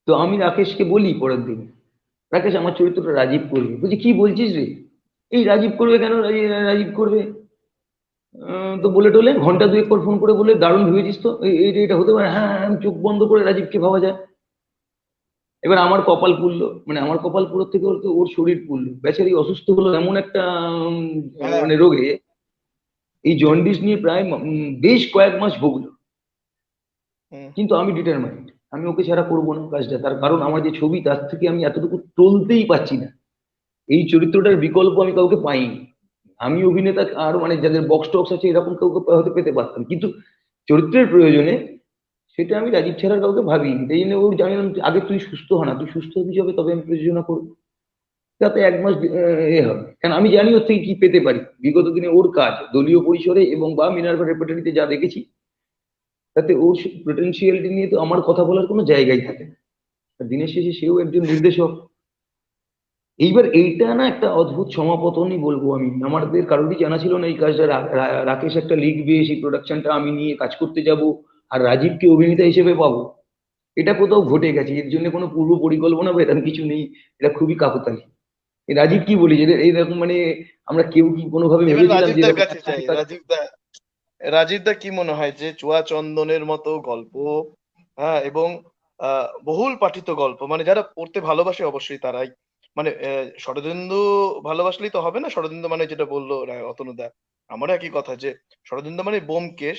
তো আমি রাকেশকে বলি পরের দিন, রাকেশ আমার চরিত্রটা রাজীব করবে। বলছি কি বলছিস রে, এই রাজীব করবে কেন, রাজীব করবে? তো বলে টোলে ঘন্টা দুয়েক পর ফোন করে বলে, দারুণ ভেবেছিস তো, এটা হতে পারে। হ্যাঁ হ্যাঁ, আমি চোখ বন্ধ করে রাজীবকে ভাবা যায়। এবার আমার কপাল পুড়লো, মানে আমার কপাল পুরোর থেকে ওর ওর শরীর পুড়লো। বেচারি অসুস্থ হলো এমন একটা হ্যাঁ। মানে রোগে, এই জন্ডিস নিয়ে প্রায় বেশ কয়েক মাস ভুগলো। হুম। কিন্তু আমি ডিটারমাইন্ড, আমি ওকে ছাড়া করবো না কাজটা। তার কারণ আমার যে ছবি, তার থেকে আমি এতটুকু টলতেই পাচ্ছি না। এই চরিত্রটার বিকল্প আমি কাউকে পাইনি। আমি অভিনেতা আর মানে যাদের বক্স টক্স আছে এরকম কাউকে হয়তো পেতে পারতাম, কিন্তু চরিত্রের প্রয়োজনে সেটা আমি রাজীব ছাড়া কাউকে ভাবিনি। তাই জন্য ওর জানিলাম, আগে তুই সুস্থ হ না, তুই সুস্থ হবি যাবে, তবে আমি প্রযোজনা করবো। তাতে 1 মাস হবে, কারণ আমি জানি ওর থেকে কি পেতে পারি। বিগত দিনে ওর কাজ দলীয় পরিসরে এবং বা মিনার্ভা রেপার্টরিতে যা দেখেছি, তাতে ওর পোটেনশিয়ালিটি নিয়ে তো আমার কথা বলার কোনো জায়গাই থাকে না। আর দিনের শেষে সেও একজন নির্দেশক। এইবার এইটা না একটা অদ্ভুত সমাপতনই বলবো আমি। আমাদের কারোরই জানা ছিল না এই কাজটা রাকেশ একটা লিখবে, সেই প্রোডাকশনটা আমি নিয়ে কাজ করতে যাব, আর রাজীবকে অভিনেতা হিসেবে পাবো। এটা কোথাও ঘটে গেছে, এর জন্য কোনো পূর্ব পরিকল্পনা বা এরকম কিছু নেই। এটা খুবই কাকতালীয়। এই রাজীব কি বলি, যে এইরকম মানে আমরা কেউ কি কোনোভাবে এবার ভেবেছিলাম রাজীব যে দার এরকম কাছে একসাথে চাই, কাজ। রাজীব দা কি মনে হয় যে চুয়া চন্দনের মতো গল্প, হ্যাঁ, এবং বহুল পাঠিত গল্প, মানে যারা পড়তে ভালোবাসে অবশ্যই তারাই, মানে শরদিন্দু ভালোবাসলেই তো হবে না। শরদিন্দু মানে যেটা বললো অতনুদা, আমারও একই কথা যে শরদিন্দু মানে ব্যোমকেশ।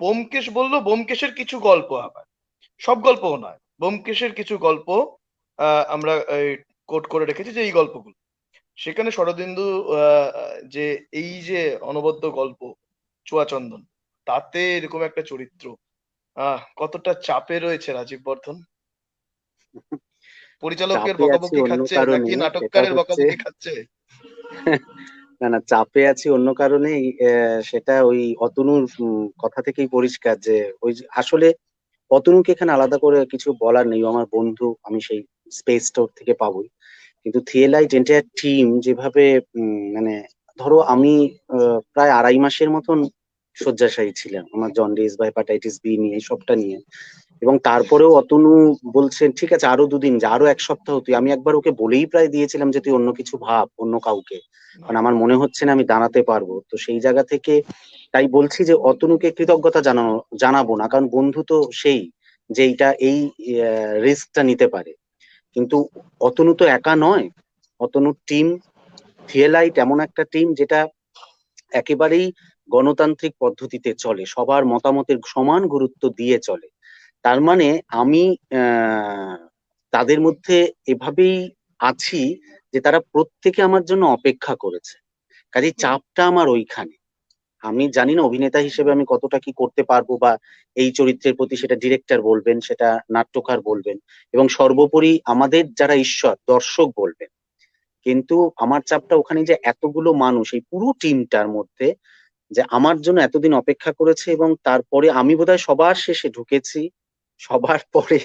ব্যোমকেশ বললো, ব্যোমকেশের কিছু গল্প, আবার সব গল্পও নয়, ব্যোমকেশের কিছু গল্প আমরা কোট করে রেখেছি যে এই গল্পগুলো, সেখানে শরদিন্দু যে এই যে অনবদ্য গল্প চুয়াচন্দন, তাতে এরকম একটা চরিত্র কতটা চাপে রয়েছে রাজীব বর্ধন। পরিচালকের চাপে আছি বকাবকি অন্য খাচ্ছে কারণে, নাকি সেটা নাটককারের হচ্ছে বকাবকি খাচ্ছে? না না, চাপে আছি অন্য কারণেই। সেটা ওই অতনুর কথা থেকেই পরিষ্কার যে আসলে অতনুকে এখানে আলাদা করে কিছু বলার নেই, ও আমার বন্ধু, আমি সেই স্পেসটা ওর থেকে পাবোই। কিন্তু থিয়েলাইট এন্টায়ার টিম যেভাবে মানে ধরো আমি প্রায় 2.5 মাসের মতন শয্যাশায়ী ছিলাম আমার জন্ডিস বা হেপাটাইটিস বি নিয়ে, সবটা নিয়ে। এবং তারপরেও অতনু বলছেন ঠিক আছে আরো 2 দিন যা, আরো 1 সপ্তাহ তুই। আমি একবার ওকে বলেই প্রায় দিয়েছিলাম যে তুই অন্য কিছু ভাব, অন্য কাউকে, কারণ আমার মনে হচ্ছে না আমি দাঁড়াতে পারবো। তো সেই জায়গা থেকে তাই বলছি যে অতনুকে কৃতজ্ঞতা জানাবো না, কারণ বন্ধু তো সেই যে এই রিস্কটা নিতে পারে। কিন্তু অতনু তো একা নয়, অতনুর টিম থিয়েলাইট এমন একটা টিম যেটা একেবারেই গণতান্ত্রিক পদ্ধতিতে চলে, সবার মতামতের সমান গুরুত্ব দিয়ে চলে। তার মানে আমি আহ, তাদের মধ্যে এভাবেই আছি যে তারা প্রত্যেকে আমার জন্য অপেক্ষা করেছে, কাজেই চাপটা আমার ওইখানে। আমি জানি না অভিনেতা হিসেবে আমি কতটা কি করতে পারবো, বা এই চরিত্রের প্রতি সেটা ডিরেক্টর বলবেন, সেটা নাট্যকার বলবেন, এবং সর্বোপরি আমাদের যারা ঈশ্বর দর্শক বলবেন। কিন্তু আমার চাপটা ওখানে যে এতগুলো মানুষ এই পুরো টিমটার মধ্যে যে আমার জন্য এতদিন অপেক্ষা করেছে, এবং তারপরে আমি বোধহয় সবার শেষে ঢুকেছি, সবার পরে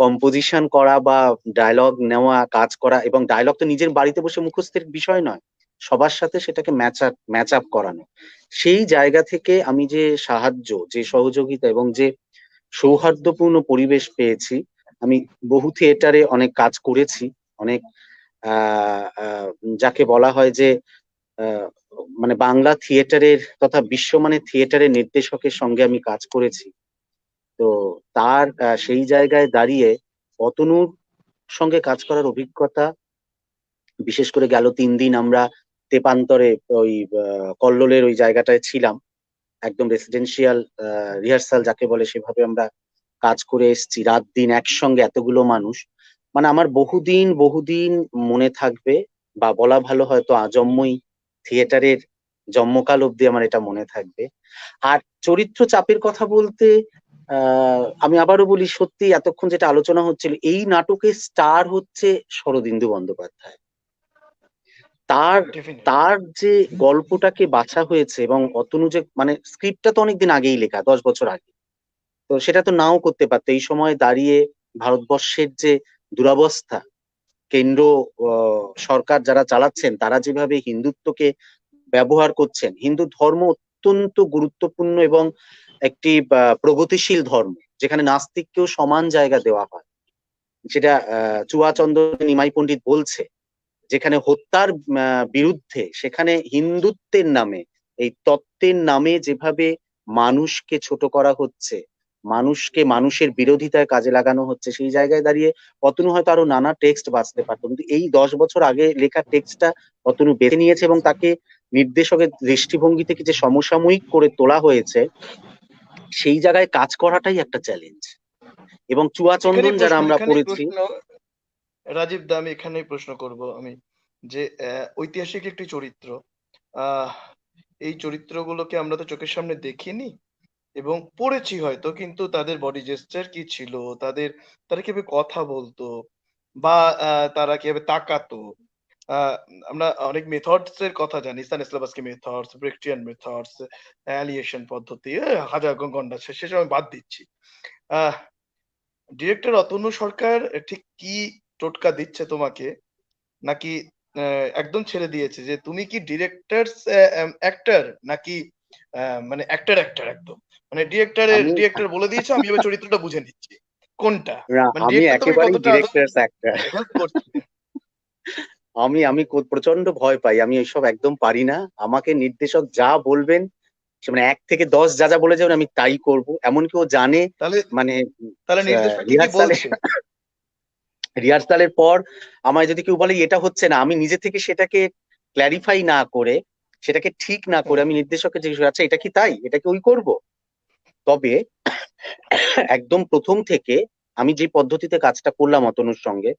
কম্পোজিশন করা বা ডায়লগ নেওয়া, কাজ করা। এবং ডায়লগ তো নিজের বাড়িতে বসে মুখস্থের বিষয় নয়, সবার সাথে সেটাকে ম্যাচ আপ করানো। সেই জায়গা থেকে আমি যে সাহায্য, যে সহযোগিতা এবং যে সৌহার্দ্যপূর্ণ পরিবেশ পেয়েছি। আমি বহু থিয়েটারে অনেক কাজ করেছি, অনেক যাকে বলা হয় যে আহ, মানে বাংলা থিয়েটারের তথা বিশ্বমানের থিয়েটারের নির্দেশকের সঙ্গে আমি কাজ করেছি। তো তার সেই জায়গায় দাঁড়িয়ে অতনুর সঙ্গে কাজ করার অভিজ্ঞতা, বিশেষ করে গেল 3 দিন আমরা তেপান্তরে ওই কল্লোলের ওই জায়গাটায় ছিলাম, একদম রেসিডেন্সিয়াল রিহার্সাল যাকে বলে, সেভাবে আমরা কাজ করে এসেছি রাত দিন একসঙ্গে এতগুলো মানুষ। মানে আমার বহুদিন বহুদিন মনে থাকবে, বা বলা ভালো হয়তো আজন্মই থিয়েটারের জন্মকাল অব্দি আমার এটা মনে থাকবে। আর চরিত্র চাপের কথা বলতে আমি আবারও বলি, সত্যি এতক্ষণ যেটা আলোচনা হচ্ছিল, এই নাটকের স্টার হচ্ছে শরদিন্দু বন্দ্যোপাধ্যায়। তার ডেফিনেটলি। তার যে গল্পটাকে বাছা হয়েছে, এবং অতনু যে মানে স্ক্রিপ্টটা তো অনেকদিন আগেই লেখা, 10 বছর আগে। তো সেটা তো নাও করতে পারতো। এই সময় দাঁড়িয়ে ভারতবর্ষের যে দুরবস্থা, কেন্দ্র সরকার যারা চালাচ্ছেন তারা যেভাবে হিন্দুত্বকে ব্যবহার করছেন, হিন্দু ধর্ম অত্যন্ত গুরুত্বপূর্ণ এবং একটি প্রগতিশীল ধর্ম, যেখানে নাস্তিককেও সমান জায়গা দেওয়া হয়, সেটা চুয়াচন্দ্র নিমাই পণ্ডিত বলছে। যেখানে হত্যার বিরুদ্ধে, সেখানে হিন্দুত্বের নামে, এই তত্ত্বের নামে যেভাবে মানুষকে ছোট করা হচ্ছে, মানুষকে মানুষের বিরোধিতায় কাজে লাগানো হচ্ছে, সেই জায়গায় দাঁড়িয়ে অতনু হয়তো আরো নানা টেক্সট বাঁচতে পারতো, কিন্তু এই 10 বছর আগে লেখা টেক্সটটা অতনু বেছে নিয়েছে, এবং তাকে নির্দেশকের দৃষ্টিভঙ্গি থেকে যে সমসাময়িক করে তোলা হয়েছে, সেই জায়গায় কাজ করাটাই একটা চ্যালেঞ্জ। এবং চুয়াচন্দন যারা আমরা এখানেই পড়েছি। প্রশ্ন, রাজীব দা, আমি এখানেই প্রশ্ন করব আমি, যে ঐতিহাসিক একটি চরিত্র, আহ এই চরিত্রগুলোকে আমরা তো চোখের সামনে দেখিনি এবং পড়েছি হয়তো, কিন্তু তাদের বডি জেস্চার কি ছিল, তাদের, তারা কিভাবে কথা বলতো, বা তারা কিভাবে তাকাতো, আহ আমরা অনেক মেথডস এর কথা জানি, স্টানিস্লাভস্কি মেথডস, ব্রেকটিয়ান মেথডস, অ্যালিয়েশন পদ্ধতি, হাজার ঘন্টা, সেসব আমি বাদ দিচ্ছি। আহ ডিরেক্টর অতনু সরকার ঠিক কি টোটকা দিচ্ছে তোমাকে, নাকি একদম ছেড়ে দিয়েছে যে তুমি কি ডিরেক্টর অ্যাক্টর, নাকি মানে অ্যাক্টর একদম, মানে আমি ডিরেক্টর বলে দিয়েছে, আমি এবার চরিত্রটা বুঝে নিচ্ছি, কোনটা? না, মানে আমি ডিরেক্টর তোমাকে একেবারেই কতটা আদৌ ডিরেক্টরস অ্যাক্টর। হেল্প করছে? আমি প্রচন্ড ভয় পাই, আমি এইসব একদম পারি না। আমাকে নির্দেশক যা বলবেন, সে মানে 1 থেকে 10 যা যা বলে যাবেন আমি তাই করব, এমনকি ও জানে। তাহলে মানে তাহলে নির্দেশক কি কি রিহার্সালে বলছে? রিহার্সালের পর আমায় যদি কেউ বলে এটা হচ্ছে না, আমি নিজে থেকে সেটাকে ক্ল্যারিফাই না করে, সেটাকে ঠিক না করে, হুম, আমি নির্দেশককে জিজ্ঞেস করি আচ্ছা এটা কি তাই, এটা কি ওই করব। তবে একদম প্রথম থেকে আমি যে পদ্ধতিতে কাজটা করলাম অতনুর সঙ্গে,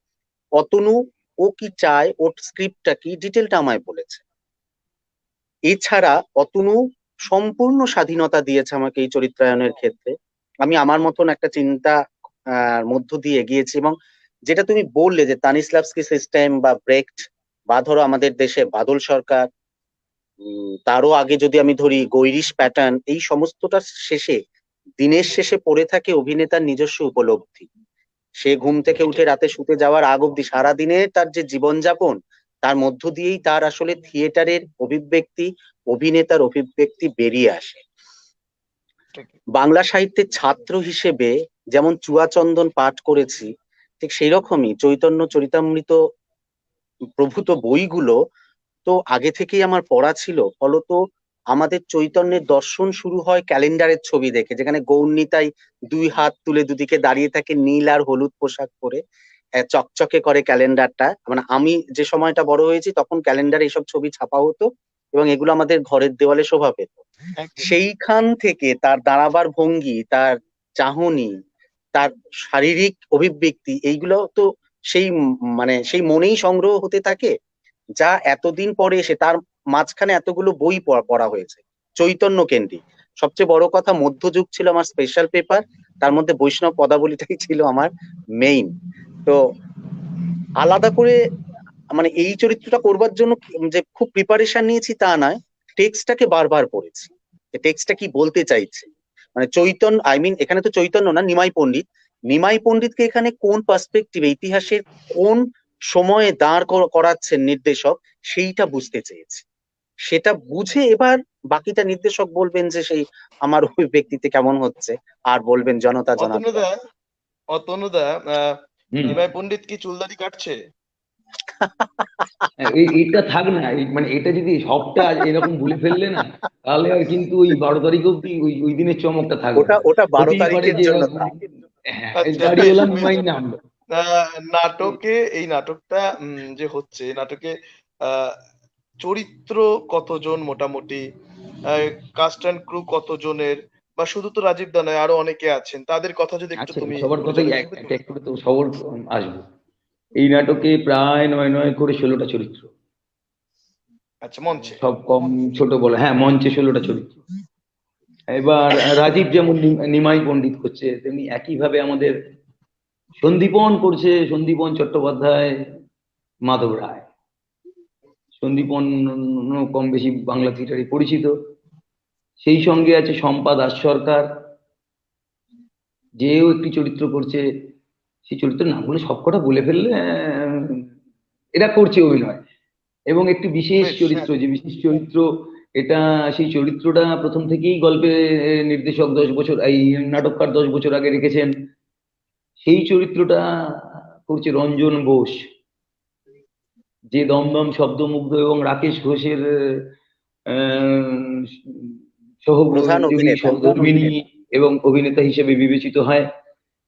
অতনু ও কি চায়, ওর স্ক্রিপ্টটা কি, ডিটেলটা আমায় বলেছে। এছাড়া অতনু সম্পূর্ণ স্বাধীনতা দিয়েছে আমাকে এই চরিত্রায়নের ক্ষেত্রে। আমি আমার মতন একটা চিন্তা মধ্য দিয়ে এগিয়েছি। এবং যেটা তুমি বললে যে তানিস্লাভস্কি সিস্টেম বা ব্রেক্ট, বা ধরো আমাদের দেশে বাদল সরকার, তারও আগে যদি আমি ধরি গৈরিশ প্যাটার্ন, এই সমস্তটা শেষে, দিনের শেষে পড়ে থাকে অভিনেতার নিজস্ব উপলব্ধি। সে ঘুম থেকে উঠে সেটাই। রাতে শুতে যাওয়ার আগ অব্দি সারাদিনে তার যে জীবনযাপন, তার মধ্য দিয়েই তার আসলে থিয়েটারের অভিব্যক্তি, অভিনেতার অভিব্যক্তি বেরিয়ে আসে। সেটাই। বাংলা সাহিত্যের ছাত্র হিসেবে যেমন চুয়াচন্দন পাঠ করেছি, ঠিক সেই রকমই চৈতন্য চরিতামৃত প্রভূত বইগুলো তো আগে থেকেই আমার পড়া ছিল। ফলত আমাদের চৈতন্যের দর্শন শুরু হয় ক্যালেন্ডারের ছবি দেখে, যেখানে গৌরনিতাই দুই হাত তুলে দুদিকে দাঁড়িয়ে থাকে নীল আর হলুদ পোশাক পরে, চকচকে করে ক্যালেন্ডারটা। মানে আমি যে সময়টা বড় হয়েছি তখন ক্যালেন্ডারে এইসব ছবি ছাপা হতো এবং এগুলো আমাদের ঘরের দেওয়ালে শোভা পেত। একদম। সেইখান থেকে তার দাঁড়াবার ভঙ্গি, তার চাহনি, তার শারীরিক অভিব্যক্তি, এইগুলো তো সেই মানে সেই মনেই সংগ্রহ হতে থাকে, যা এতদিন পরে এসে তার মাঝখানে এতগুলো বই পড়া হয়েছে চৈতন্য কেন্দ্রিক। সবচেয়ে বড় কথা, মধ্যযুগ ছিল আমার স্পেশাল পেপার, তার মধ্যে বৈষ্ণব পদাবলীটাই ছিল আমার মেইন। তো আলাদা করে মানে এই চরিত্রটা করবার জন্য যে খুব প্রিপারেশন নিয়েছি তা নয়, টেক্সটটাকে বারবার পড়েছি, টেক্সটটা কি বলতে চাইছে। মানে চৈতন্য, আই মিন এখানে তো চৈতন্য না, নিমাই পণ্ডিত, নিমাই পণ্ডিতকে এখানে কোন পার্সপেক্টিভে, ইতিহাসের কোন সময়ে দাঁড় করাচ্ছেন নির্দেশক, সেইটা বুঝতে চেয়েছি। সেটা বুঝে এবার বাকিটা নির্দেশক বলবেন যে সেই আমার অভিব্যক্তিতে কেমন হচ্ছে, আর বলবেন জনতা জনার্দন। অতনুদা, অতনুদা, হুম। নিমাই পণ্ডিত কি চুলদাড়ি কাটছে? এটা থাক না, মানে এটা যদি সবটা এরকম বলে ফেললে না, তাহলে আর কিন্তু ওই 12 তারিখ অব্দি ওই ওই দিনের চমকটা থাকবে ওটা না। ওটা 12 হতেই পারে তারিখের যে জন্য এরকম, থাক। হ্যাঁ, আচ্ছা, বেশ দাড়িওয়ালা বেশ। নিমাই নামলো। নাটকে, এই নাটকটা যে হচ্ছে, এই নাটকে আহ, চরিত্র কতজন মোটামুটি, কাস্ট অ্যান্ড ক্রু কতজনের, বা শুধু তো রাজীব দা নয়, আরো অনেকে আছেন, তাদের কথা যদি একটু আচ্ছা, তুমি সবার কথাই পরিচালক হিসেবে এক তুমি। এক করে তো সবার আসবে। এই নাটকে প্রায় নয় নয় করে 16টা চরিত্র। আচ্ছা, মঞ্চে। সব কম ছোট বলে, হ্যাঁ, মঞ্চে 16টা চরিত্র। এবার রাজীব যেমন নিমাই পণ্ডিত করছে, তেমনি একইভাবে আমাদের সন্দীপন করছে, সন্দীপন চট্টোপাধ্যায়, মাধব রায়। সন্দীপন কম বেশি বাংলা থিয়েটারে পরিচিত। সেই সঙ্গে আছে শম্পা দাস সরকার, যেও একটি চরিত্র করছে। সেই চরিত্রের নামগুলো সবকটা বলে ফেললে এরা করছে অভিনয়। এবং একটি বিশেষ বেশ। চরিত্র, যে বিশেষ চরিত্র, এটা সেই চরিত্রটা প্রথম থেকেই গল্পে নির্দেশক 10 বছর, এই নাটককার 10 বছর আগে রেখেছেন। সেই চরিত্রটা করছে রঞ্জন বোস, যে দমদম শব্দমুগ্ধ এবং রাকেশ ঘোষের আহ, প্রধান সহযোগী অভিনেতা। সহধর্মিণী এবং অভিনেতা হিসেবে বিবেচিত হয়।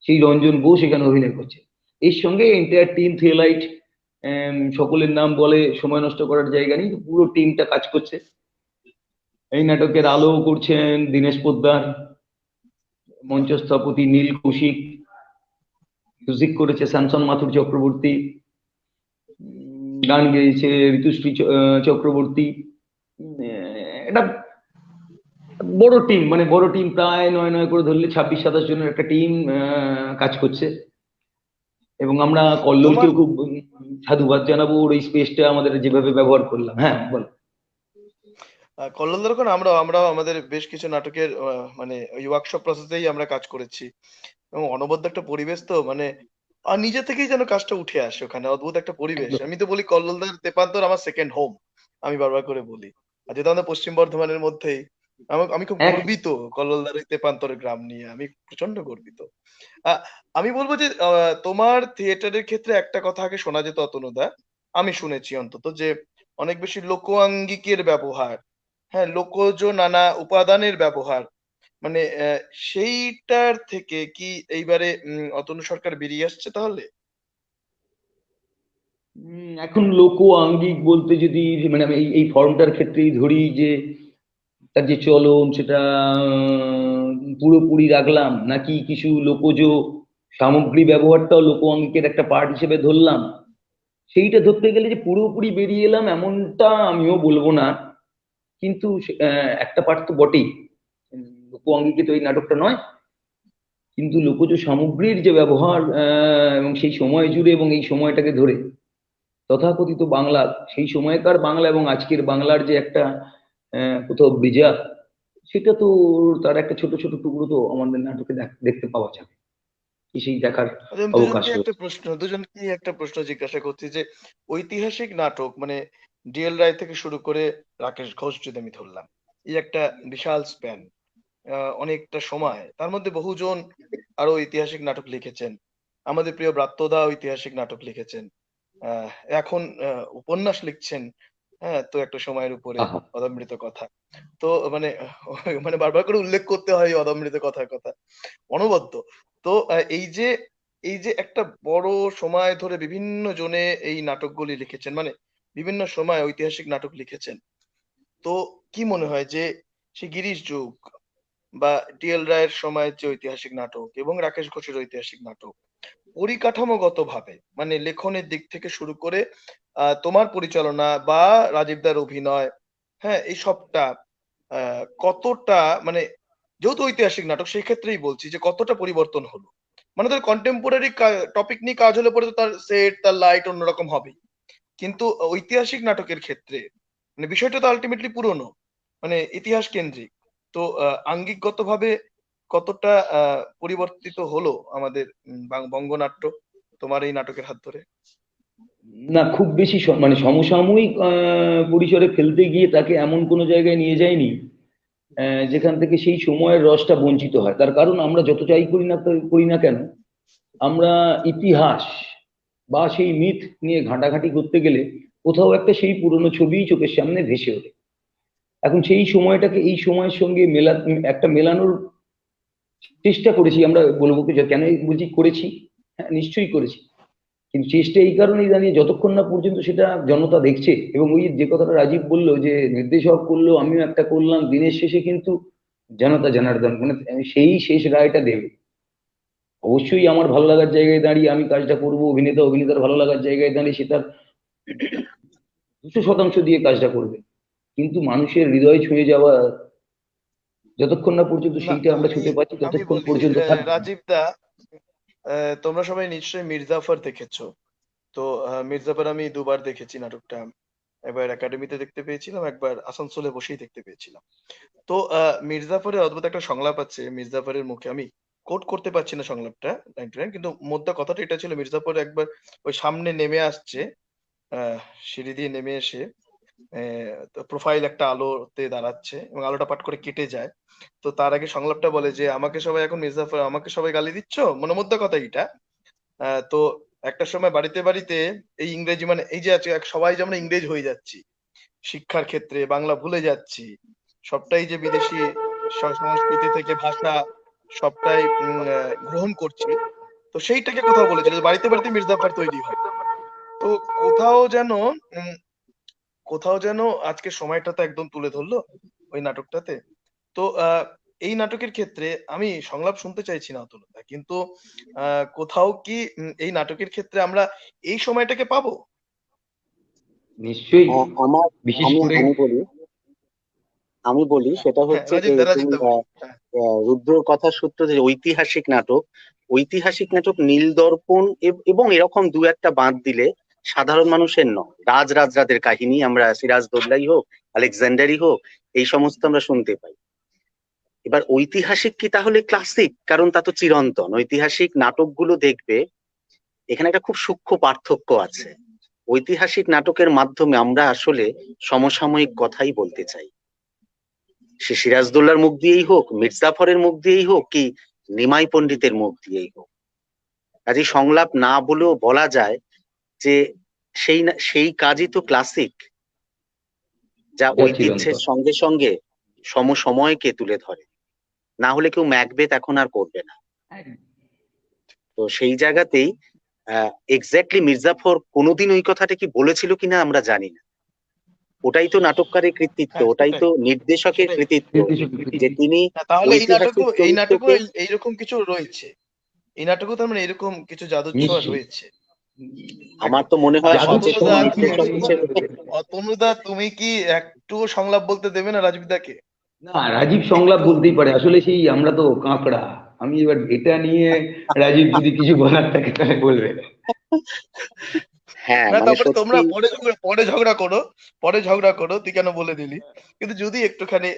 সেই রঞ্জন বোস এখানে অভিনয় করছে। এর সঙ্গে এন্টায়ার টিম থিয়েলাইট, সকলের নাম বলে সময় নষ্ট করার জায়গা নেই, পুরো টিমটা কাজ করছে। এই নাটকের আলো করছেন দীনেশ পোদ্দার, মঞ্চস্থপতি নীল কৌশিক, মিউজিক করেছে স্যামসন মাথুর চক্রবর্তী, গান গেয়েছে ঋতুশ্রী চক্রবর্তী। এটা বড় টিম, মানে বড় টিম, প্রায় নয় নয় করে ধরলে 26-27 জনের একটা টিম কাজ করছে। এবং আমরা তোমার কল্লোলকেও খুব সাধুবাদ জানাবো, ওর এই স্পেসটা আমাদের যেভাবে ব্যবহার করলাম। হ্যাঁ, বল। কল্লোল দর্পণ, আমরাও আমরাও আমাদের বেশ কিছু নাটকের মানে ওই ওয়ার্কশপ প্রসেসেই আমরা কাজ করেছি, এবং অনবদ্য একটা পরিবেশ তো, মানে আর নিজে থেকেই যেন কাজটা উঠে আসে ওখানে, অদ্ভুত একটা পরিবেশ। একদম। আমি তো বলি কল্লোলদার তেপান্তর আমার সেকেন্ড হোম, আমি বারবার করে বলি। আর যেহেতু আমাদের পশ্চিম বর্ধমানের মধ্যেই, আমি খুব এক গর্বিত কল্লোলদার এই তেপান্তরের গ্রাম নিয়ে, আমি প্রচন্ড গর্বিত। আহ, আমি বলবো যে তোমার থিয়েটারের ক্ষেত্রে একটা কথা আগে শোনা যেত অতনুদা, আমি শুনেছি অন্তত, যে অনেক বেশি লোকাঙ্গিকের ব্যবহার, হ্যাঁ, লোকজ নানা উপাদানের ব্যবহার, মানে সেইটার থেকে কি এইবারে অতনু সরকার বেরিয়ে আসছে তাহলে? এখন লোক আঙ্গিক বলতে যদি, মানে আমি এই ফর্মটার ক্ষেত্রেই ধরি, যে তার যে চলন সেটা পুরোপুরি রাখলাম, নাকি কিছু লোকজ সামগ্রী ব্যবহারটাও লোক অঙ্কের একটা পার্ট হিসেবে ধরলাম, সেইটা ধরতে গেলে যে পুরোপুরি বেরিয়ে এলাম এমনটা আমিও বলবো না। কিন্তু একটা পার্ট তো বটেই, লোক অঙ্গিকে তো এই নাটকটা নয়, কিন্তু লোকজ সামগ্রীর যে ব্যবহার এবং সেই সময় জুড়ে এবং এই সময়টাকে ধরে তথাকথিত বাংলা, সেই সময়কার বাংলা এবং আজকের বাংলার যে একটা কোথাও ব্রিজা, সেটা তো তার একটা ছোট ছোট টুকরো তো আমাদের নাটকে দেখতে পাওয়া যাবে, কি সেই দেখার আচ্ছা, আমি অবকাশ রয়েছে। দুজনকে একটা প্রশ্ন জিজ্ঞাসা করছি যে ঐতিহাসিক নাটক মানে ডিএল রায় থেকে শুরু করে রাকেশ ঘোষ যদি আমি ধরলাম, এই একটা বিশাল স্প্যান, অনেকটা সময়, তার মধ্যে বহুজন আরো ঐতিহাসিক নাটক লিখেছেন। আমাদের প্রিয় ব্রাত্যদা ঐতিহাসিক নাটক লিখেছেন। আহ, এখন উপন্যাস লিখছেন। হ্যাঁ, তো একটা সময়ের উপরে আহা, অদমৃত কথা। তো মানে মানে বারবার করে উল্লেখ করতে হয় এই অদমৃত কথার কথা, অনবদ্য। তো এই যে একটা বড় সময় ধরে বিভিন্ন জনে এই নাটকগুলি লিখেছেন, মানে বিভিন্ন সময় ঐতিহাসিক নাটক লিখেছেন। তো কি মনে হয় যে সে গিরিশ যুগ বা ডিএল রায়ের সময়ের যে ঐতিহাসিক নাটক এবং রাকেশ ঘোষের ঐতিহাসিক নাটক, পরিকাঠামোগত ভাবে মানে লেখনের দিক থেকে শুরু করে তোমার পরিচালনা বা রাজীবদার অভিনয়, হ্যাঁ, এই সবটা কতটা মানে, যেহেতু ঐতিহাসিক নাটক সেই ক্ষেত্রেই বলছি যে কতটা পরিবর্তন হলো। মানে ধর কন্টেম্পোরারি টপিক নিয়ে কাজ হলে পরে তো তার সেট তার লাইট অন্যরকম হবে, কিন্তু ঐতিহাসিক নাটকের ক্ষেত্রে মানে বিষয়টা তো আলটিমেটলি পুরনো, মানে ইতিহাস কেন্দ্রিক। তো আঙ্গিকগতভাবে কতটা পরিবর্তিত হলো আমাদের বঙ্গনাট্য তোমার এই নাটকের হাত ধরে? না খুব বেশি মানে সমসাময়িক পরিসরে ফেলতে গিয়ে তাকে এমন কোনো জায়গায় নিয়ে যায়নি যেখান থেকে সেই সময়ের রসটা বঞ্চিত হয়। তার কারণ আমরা যত চাই করি না কেন, আমরা ইতিহাস বা সেই মিথ নিয়ে ঘাঁটাঘাঁটি করতে গেলে কোথাও একটা সেই পুরনো ছবিই চোখের সামনে ভেসে ওঠে। এখন সেই সময়টাকে এই সময়ের সঙ্গে একটা মেলানোর চেষ্টা করেছি আমরা, বলবো কি যে কেন বলছি করেছি, হ্যাঁ নিশ্চয়ই করেছি, কিন্তু চেষ্টা এই কারণেই দাঁড়িয়ে যতক্ষণ না পর্যন্ত সেটা জনতা দেখছে। এবং ওই যে কথাটা রাজীব বললো যে নির্দেশক করলো আমিও একটা করলাম, দিনের শেষে কিন্তু জনতা জনার্দন মানে সেই শেষ রায়টা দেবে। অবশ্যই আমার ভালো লাগার জায়গায় দাঁড়িয়ে আমি কাজটা করব, অভিনেতার ভালো লাগার জায়গায় দাঁড়িয়ে সে তার 200% দিয়ে কাজটা করবে, কিন্তু মানুষের হৃদয় ছুঁয়ে যাওয়া যতক্ষণ না পর্যন্ত না, সেইটা আমরা আমি ছুঁতে পাচ্ছি আমি ততক্ষণ বলি পর্যন্ত থাকবে। রাজীব দা, তোমরা সবাই নিশ্চয়ই মির্জাফর দেখেছো। তো মির্জাফর আমি দুবার দেখেছি নাটকটা, একবার একাডেমিতে দেখতে পেয়েছিলাম, একবার আসানসোলে বসেই দেখতে পেয়েছিলাম। তো মির্জাফরের অদ্ভুত একটা সংলাপ আছে মির্জাফরের মুখে, আমি কোট করতে পারছি না সংলাপটা লাইন টু লাইন, কিন্তু মোদ্দা কথাটা এটা ছিল, মির্জাফর একবার ওই সামনে নেমে আসছে, আহ সিঁড়ি দিয়ে নেমে এসে প্রোফাইল একটা আলোতে দাঁড়াচ্ছে এবং আলোটা পাট করে কেটে যায়। তো তার আগে সংলাপটা বলে যে আমাকে সবাই এখন মির্জাফর, আমাকে সবাই গালি দিচ্ছ, মনে মধ্যে কথা এটা। তো একটা সময় বাড়িতে বাড়িতে এই ইংরেজি মানে এই যে আজকে সবাই যে আমরা ইংরেজ হয়ে যাচ্ছি শিক্ষার ক্ষেত্রে, বাংলা ভুলে যাচ্ছি, সবটাই যে বিদেশি সংস্কৃতি থেকে ভাষা সবটাই গ্রহণ করছি। তো সেইটাকে কোথাও বলেছিল যে বাড়িতে বাড়িতে মির্জাফর তৈরি হয়। তো কোথাও যেন উম, কোথাও যেন আজকের সময়টা তো একদম তুলে ধরলো ওই নাটকটাতে। তো এই নাটকের ক্ষেত্রে আমি সংলাপ শুনতে চাইছি না অতটা, কিন্তু কোথাও কি এই নাটকের ক্ষেত্রে আমরা এই সময়টাকে পাবো? নিশ্চয়ই, আমার বিশেষ আমি করে আমি বলি আমি বলি সেটা হ্যাঁ, হচ্ছে যে রাজীব তুমি দা বলুন। হ্যাঁ। রুদ্রর কথা সূত্র যে ঐতিহাসিক নাটক নীল দর্পণ এবং এরকম দু একটা বাদ দিলে সাধারণ মানুষের নয়, রাজরাজদের কাহিনী আমরা সিরাজদৌল্লাই হোক, আলেকজান্ডারই হোক, এই সমস্ত আমরা শুনতে পাই। এবার ঐতিহাসিক কি তাহলে ক্লাসিক? কারণ তা তো চিরন্তন। ঐতিহাসিক নাটকগুলো দেখবে, এখানে একটা খুব সূক্ষ্ম পার্থক্য আছে। ঐতিহাসিক নাটকের মাধ্যমে আমরা আসলে সমসাময়িক কথাই বলতে চাই, সে সিরাজদৌল্লার মুখ দিয়েই হোক, মির্জাফরের মুখ দিয়েই হোক, কি নিমাই পণ্ডিতের মুখ দিয়েই হোক। কাজে সংলাপ না বলেও বলা যায় যে সেই কাজই তো ক্লাসিক, যা যা ঐতিহ্যের চিরন্তন। সঙ্গে সঙ্গে সমসময়কে তুলে ধরে। না হলে কেউ ম্যাকবেথ এখন আর করবে না। তো সেই জায়গাতেই এক্স্যাক্টলি মির্জাফর কোনোদিন ওই কথাটা কি বলেছিল কিনা আমরা জানি না। ওটাই তো নাটককারের কৃতিত্ব, হ্যাঁ, ওটাই তো নির্দেশকের সেটাই। কৃতিত্ব, যে তিনি হ্যাঁ, তাহলে ঐতিহাসিক এই নাটকও চরিত্রকে এইরকম কিছু রয়েছে, এই নাটকও তার মানে এরকম কিছু জাদুর ছোঁয়া নিশ্চয়ই রয়েছে। আমার তো মনে হয় জাদু তো সচেতন অতনুদা তুমি নির্দেশক হিসেবে। অতনুদা তুমি কি একটু সংলাপ বলতে দেবে না রাজবিদাকে? না, রাজীব সংলাপ একটু। বলতেই পারে, আসলে সেই আমরা তো কাঁকড়া। আমি এবার এটা নিয়ে রাজীব যদি কিছু বলার থাকে তাহলে বলবে। হ্যাঁ না মানে তারপরে তোমরা সত্যি পরে ঝগড়া করো তুই কেন বলে দিলি, কিন্তু যদি একটুখানি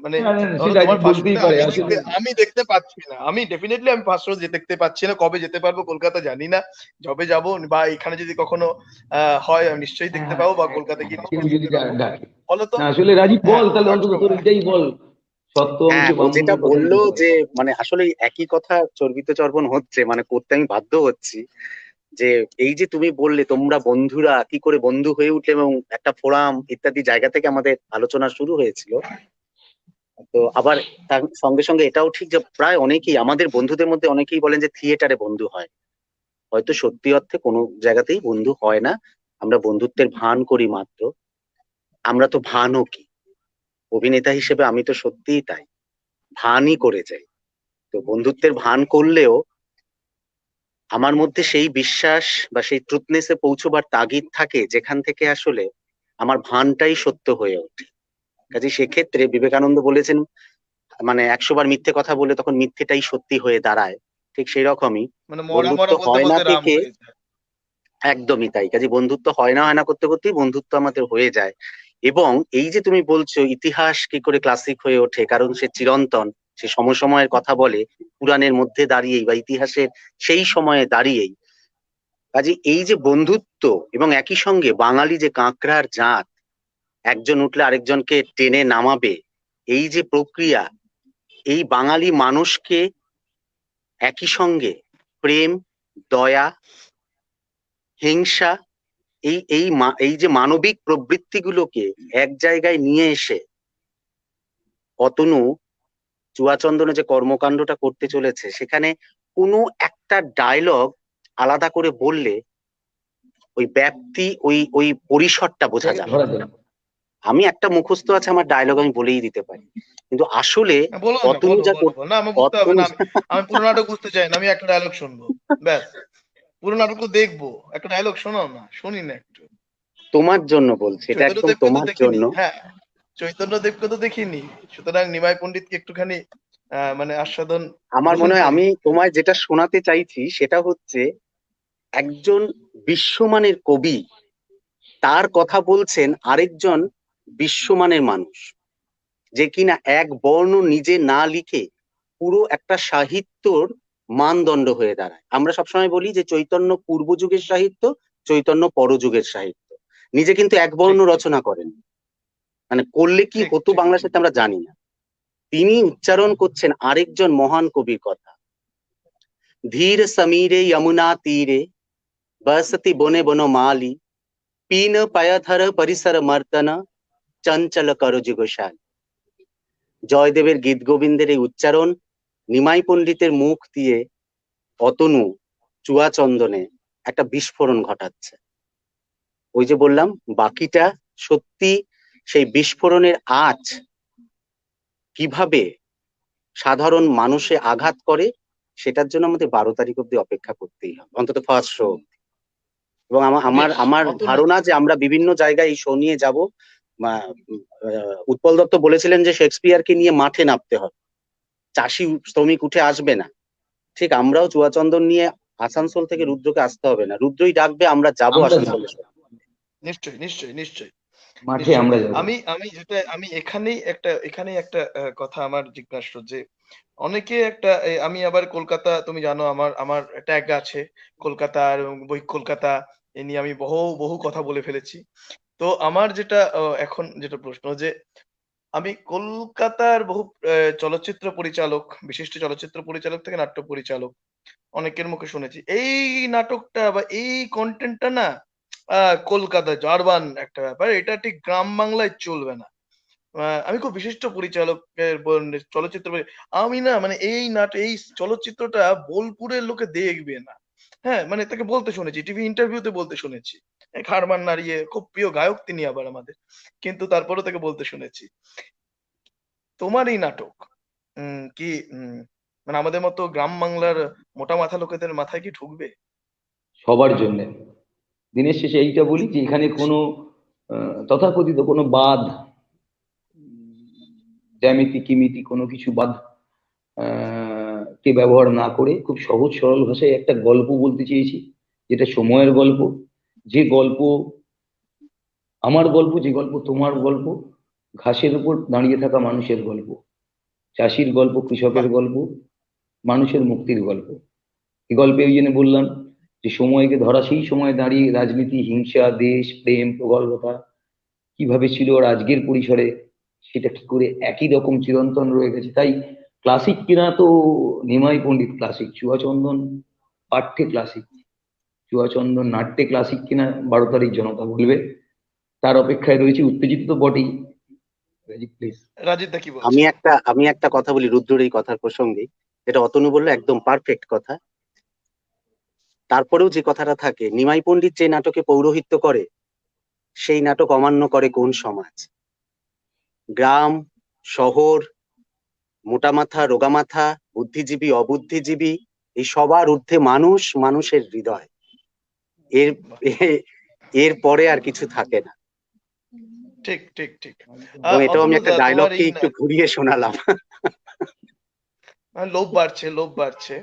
মানে না, না, না, ধরো সেটা তোমার ফার্স্ট বলতেই শোতে পারে আসলে। আমি দেখতে পাচ্ছি না, আমি ডেফিনেটলি আমি ফার্স্ট শো দেখতে পাচ্ছি না, কবে যেতে পারবো কলকাতা জানি না, যবে যাবো বা এখানে যদি কখনো হয় আমি নিশ্চয়ই হ্যাঁ, দেখতে হ্যাঁ, পাবো বা হ্যাঁ, কলকাতা গিয়ে হ্যাঁ, নিশ্চয়ই সেরকম যদি দেখতে পাবো। ডাকে। ফলত না আসলে রাজীব হ্যাঁ বল, তাহলে অন্তত রাখছো তোর এটাই বল, সত্য হ্যাঁ অংশে ও যেটা বাম্মুনের কথা বললো যদি বল। যে মানে আসলে একই কথা চর্বিত চর্বণ হচ্ছে, মানে করতে আমি বাধ্য হচ্ছি যে এই যে তুমি বললে তোমরা বন্ধুরা কি করে বন্ধু হয়ে উঠলে এবং একটা ফোরাম ইত্যাদি জায়গা থেকে আমাদের আলোচনা শুরু হয়েছিল। তো আবার তার সঙ্গে সঙ্গে এটাও ঠিক যে প্রায় অনেকেই আমাদের বন্ধুদের মধ্যে অনেকেই বলেন যে থিয়েটারে বন্ধু হয়। হয়তো সত্যি অর্থে কোনো জায়গাতেই বন্ধু হয় না, আমরা বন্ধুত্বের ভান করি মাত্র। আমরা তো ভানও কি, অভিনেতা হিসেবে আমি তো সত্যিই তাই, ভানই করে যাই। তো বন্ধুত্বের ভান করলেও আমার মধ্যে সেই বিশ্বাস বা সেই ট্রুথনেসে পৌঁছবার তাগিদ থাকে যেখান থেকে আসলে আমার ভানটাই সত্য হয়ে ওঠে। কাজে সেক্ষেত্রে বিবেকানন্দ বলেছেন মানে 100 বার মিথ্যে কথা বলে তখন মিথ্যেটাই সত্যি হয়ে দাঁড়ায়। ঠিক সেই রকমই মানে মরা বন্ধুত্ব মরা বলতে হয় না বলতে রাম থেকে হয়ে যায়। একদমই তাই, কাজে বন্ধুত্ব হয় না করতে করতেই বন্ধুত্ব আমাদের হয়ে যায়। এবং এই যে তুমি বলছো ইতিহাস কি করে ক্লাসিক হয়ে ওঠে, কারণ সে চিরন্তন, সে সমসময়ের কথা বলে পুরাণের মধ্যে দাঁড়িয়েই বা ইতিহাসের সেই সময়ে দাঁড়িয়েই। কাজে এই যে বন্ধুত্ব এবং একই সঙ্গে বাঙালি যে কাঁকড়ার জাত, একজন উঠলে আরেকজনকে টেনে নামাবে, এই যে প্রক্রিয়া, এই বাঙালি মানুষকে একই সঙ্গে প্রেম, দয়া, হিংসা, এই যে মানবিক প্রবৃত্তিগুলোকে এক জায়গায় নিয়ে এসে অতনু চুয়াচন্দনে যে কর্মকাণ্ডটা করতে চলেছে সেখানে কোনো একটা ডায়লগ আলাদা করে বললে ওই ব্যাপ্তি, ওই পরিসরটা বোঝা যাবে ধরা না। যায়। আমি একটা মুখস্থ আছে আমার ডায়লগ, আমি বলেই দিতে পারি, কিন্তু আসলে হ্যাঁ, বলো না অতনু বলো যা বলো বলো না আমার বুঝতে হবে অতনু না, আমি পুরো নাটক বুঝতে চাই না, আমি একটা ডায়লগ শুনবো ব্যাস, পুরো নাটক তো দেখবো, একটা ডায়লগ শোনাও না, শুনি না একটু। তোমার জন্য বলছি, এটা চৈতন্য একদম দেবকে তো তোমার দেখিনি, জন্য। হ্যাঁ চৈতন্য দেবকে তো দেখিনি, সুতরাং নিমাই পণ্ডিতকে একটুখানি মানে আস্বাদন আমার বলুন মনে হয় তো। আমি তোমায় যেটা শোনাতে চাইছি সেটা হচ্ছে একজন বিশ্বমানের কবি তার কথা বলছেন আরেকজন বিশ্বমানের মানুষ, যে কিনা এক বর্ণ নিজে না লিখে পুরো একটা সাহিত্যর মানদণ্ড হয়ে দাঁড়ায়। আমরা সবসময় বলি যে চৈতন্য পূর্ব যুগের সাহিত্য, চৈতন্য পরযুগের সাহিত্য, নিজে কিন্তু এক বর্ণ ঠিক ঠিক রচনা করেন, মানে করলে কি ঠিক হতো ঠিক বাংলা সাহিত্যে আমরা জানি না। তিনি উচ্চারণ করছেন আরেকজন মহান কবির কথা। ধীর সমীরে যমুনা তীরে বসতি বনে বনমালী পীন পায়থর পরিসর মর্তন চঞ্চল করজ গোসাল। জয়দেবের গীত গোবিন্দের এই উচ্চারণ নিমাই পণ্ডিতের মুখ দিয়ে অতনু চুয়াচন্দনে একটা বিস্ফোরণ ঘটাচ্ছে। ওই যে বললাম বাকিটা সত্যি, সেই বিস্ফোরণের আঁচ কিভাবে সাধারণ মানুষে আঘাত করে সেটার জন্য আমাদের 12 তারিখ অব্দি অপেক্ষা করতেই হবে, অন্তত ফার্স্ট শো। এবং আমার বেশ আমার অতনু, ধারণা যে আমরা বিভিন্ন জায়গায় এই শো নিয়ে যাব। উৎপল দত্ত বলেছিলেন যে শেক্সপিয়ারকে নিয়ে মাঠে নামতে হবে, চাষি শ্রমিক উঠে আসবে না। ঠিক আমরাও চুয়াচন্দন নিয়ে আসানসোল থেকে রুদ্রকে আসতে হবে না, রুদ্রই ডাকবে, আমরা যাবো আমরা যাব, আসানসোলে। নিশ্চয়ই নিশ্চয়ই নিশ্চয়ই মাঠে নিশ্চয়ই। আমরা যাব। আমি যেটা আমি এখানেই একটা কথা আমার জিজ্ঞাসা যে অনেকে একটা আমি আবার কলকাতা তুমি জানো আমার আমার ট্যাগ আছে কলকাতার বই কলকাতা, এ নিয়ে আমি বহু বহু কথা বলে ফেলেছি। তো আমার যেটা এখন যেটা প্রশ্ন যে আমি কলকাতার বহু চলচ্চিত্র পরিচালক, বিশিষ্ট চলচ্চিত্র পরিচালক থেকে নাট্য পরিচালক অনেকের মুখে শুনেছি এই নাটকটা বা এই কন্টেন্টটা না কলকাতা আরবান একটা ব্যাপার, এটা ঠিক গ্রাম বাংলায় চলবে না। আমি খুব বিশিষ্ট পরিচালকের চলচ্চিত্র আমি না মানে এই চলচ্চিত্রটা বোলপুরের লোকে দেখবে না। হ্যাঁ মানে তাকে বলতে শুনেছি, টিভি ইন্টারভিউতে বলতে শুনেছি, ঘাড় মান নাড়িয়ে, খুব প্রিয় গায়ক তিনি আবার আমাদের, কিন্তু তারপরেও তাকে বলতে শুনেছি। তোমার এই নাটক কি মানে আমাদের মতো গ্রাম বাংলার মোটা মাথা লোকেদের মাথায় কি ঢুকবে? সবার জন্য। দিনের শেষে এইটা বলি যে এখানে কোনো তথাকথিত কোনো বাদ, জ্যামিতি কিমিতি কোনো কিছু বাদ কে ব্যবহার না করে খুব সহজ সরল ভাষায় একটা গল্প বলতে চেয়েছি, যেটা সময়ের গল্প, যে গল্প, আমার গল্প, যে গল্প তোমার গল্প, ঘাসের উপর দাঁড়িয়ে থাকা মানুষের গল্প, চাষির গল্প, কৃষকের বাহ! গল্প, মানুষের মুক্তির গল্প। এই গল্পে ওই জন্য বললাম যে সময়কে ধরা, সেই সময় দাঁড়িয়ে রাজনীতি, হিংসা, দেশ প্রেম, প্রগল্ভতা কিভাবে ছিল আর আজকের পরিসরে সেটা কি করে একই রকম চিরন্তন রয়ে গেছে। তাই ক্লাসিক কিনা তো নিমাই পণ্ডিত ক্লাসিক, চুয়াচন্দন পাঠ্যে ক্লাসিক, চুয়াচন্দন নাট্যে ক্লাসিক কিনা 12 তারিখ জনতা বলবে। তার অপেক্ষায় রয়েছে, উত্তেজিত তো বটেই। প্লিজ। রাজীব দা কি আমি বলছেন? একটা কথা বলি রুদ্রর এই কথার প্রসঙ্গে, যেটা অতনু বললো একদম পারফেক্ট কথা। তারপরেও যে কথাটা থাকে, নিমাই পণ্ডিত যে নাটকে পৌরোহিত্য করে, সেই নাটক অমান্য করে কোন সমাজ? গ্রাম, শহর, মোটা মাথা, রোগা মাথা, বুদ্ধিজীবী, অবুদ্ধিজীবী, এই সবার ঊর্ধ্বে মানুষ, মানুষের হৃদয়। এর এর পরে আর কিছু থাকে না। ঠিক, ঠিক, ঠিক। এবং এটাও আমি একটা অতনুদা তোমার ডায়লগকে এই একটু ঘুরিয়ে শোনালাম। লোভ বাড়ছে, লোভ বাড়ছে।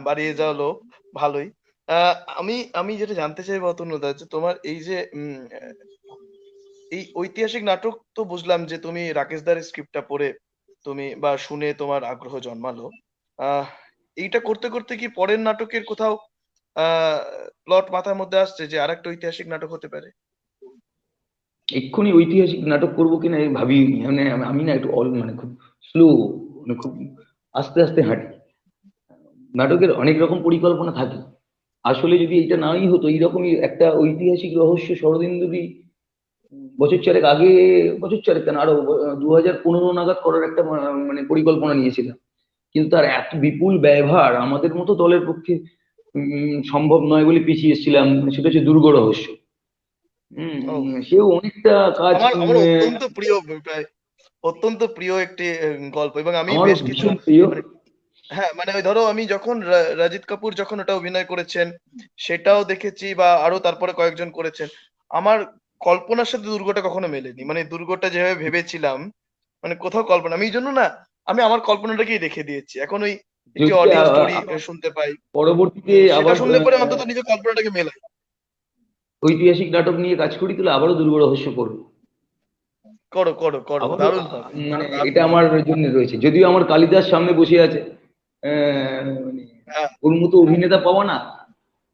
বাড়িয়ে যাওয়া লোভ, ভালোই। আ আমি আমি যেটা জানতে চাইবো অতনুদা, যে তোমার এই যে এই ঐতিহাসিক নাটক তো বুঝলাম যে তুমি রাকেশ দার স্ক্রিপ্টটা পড়ে তুমি বা শুনে তোমার আগ্রহ জন্মালো। আহ এইটা করতে করতে কি পরের নাটকের কোথাও প্লট মাথার মধ্যে আসছে যে আরেকটা ঐতিহাসিক নাটক হতে পারে? এক্ষুনি ঐতিহাসিক নাটক করবো কিনা এই ভাবিনি। মানে আমি না একটু মানে খুব স্লো, মানে খুব আস্তে আস্তে হাঁটি। নাটকের অনেক রকম পরিকল্পনা থাকে। আসলে যদি এটা নাই হতো, এইরকমই একটা ঐতিহাসিক রহস্য শরদিন্দুরই বছর চারেক আগে, বছর চারেক কেন আরো 2015 নাগাদ করার একটা মানে পরিকল্পনা নিয়েছিলাম। কিন্তু তার এত বিপুল ব্যয়ভার আমাদের মতো দলের পক্ষে সম্ভব নয় বলে পিছিয়ে এসেছিলাম। সেটা হচ্ছে দুর্গ রহস্য। ও, সেও অনেকটা কাজ আমার আমার অত্যন্ত প্রিয়, প্রায় অত্যন্ত প্রিয় একটি গল্প, এবং আমি আমারও বেশ কিছু ভীষণ প্রিয়। মানে, হ্যাঁ মানে ওই ধরো আমি যখন রাজিত কাপুর যখন ওটা অভিনয় করেছেন সেটাও দেখেছি, বা আরো তারপরে কয়েকজন করেছেন। আমার কল্পনার সাথে দুর্গটা কখনো মেলেনি, মানে দুর্গটা যেভাবে ভেবেছিলাম মানে কোথাও কল্পনা, আমি এই জন্য না, আমি আমার কল্পনাটাকেই রেখে দিয়েছি। এখন ওই একটি যদি অডিও স্টোরি শুনতে পাই, পরবর্তীতে সেটা আবার শুনলে পরে অন্তত নিজের কল্পনাটাকে মেলাই। ঐতিহাসিক নাটক নিয়ে কাজ করি, তাহলে আবারও দুর্গ রহস্য করবো। করো, করো, করো, আবারও দারুণ হবে, মানে দারুণ এটা হবে। আমার জন্য রয়েছে, যদিও আমার কালিদাস সামনে বসে আছে। মানে হ্যাঁ, ওর মতো অভিনেতা পাওয়া না,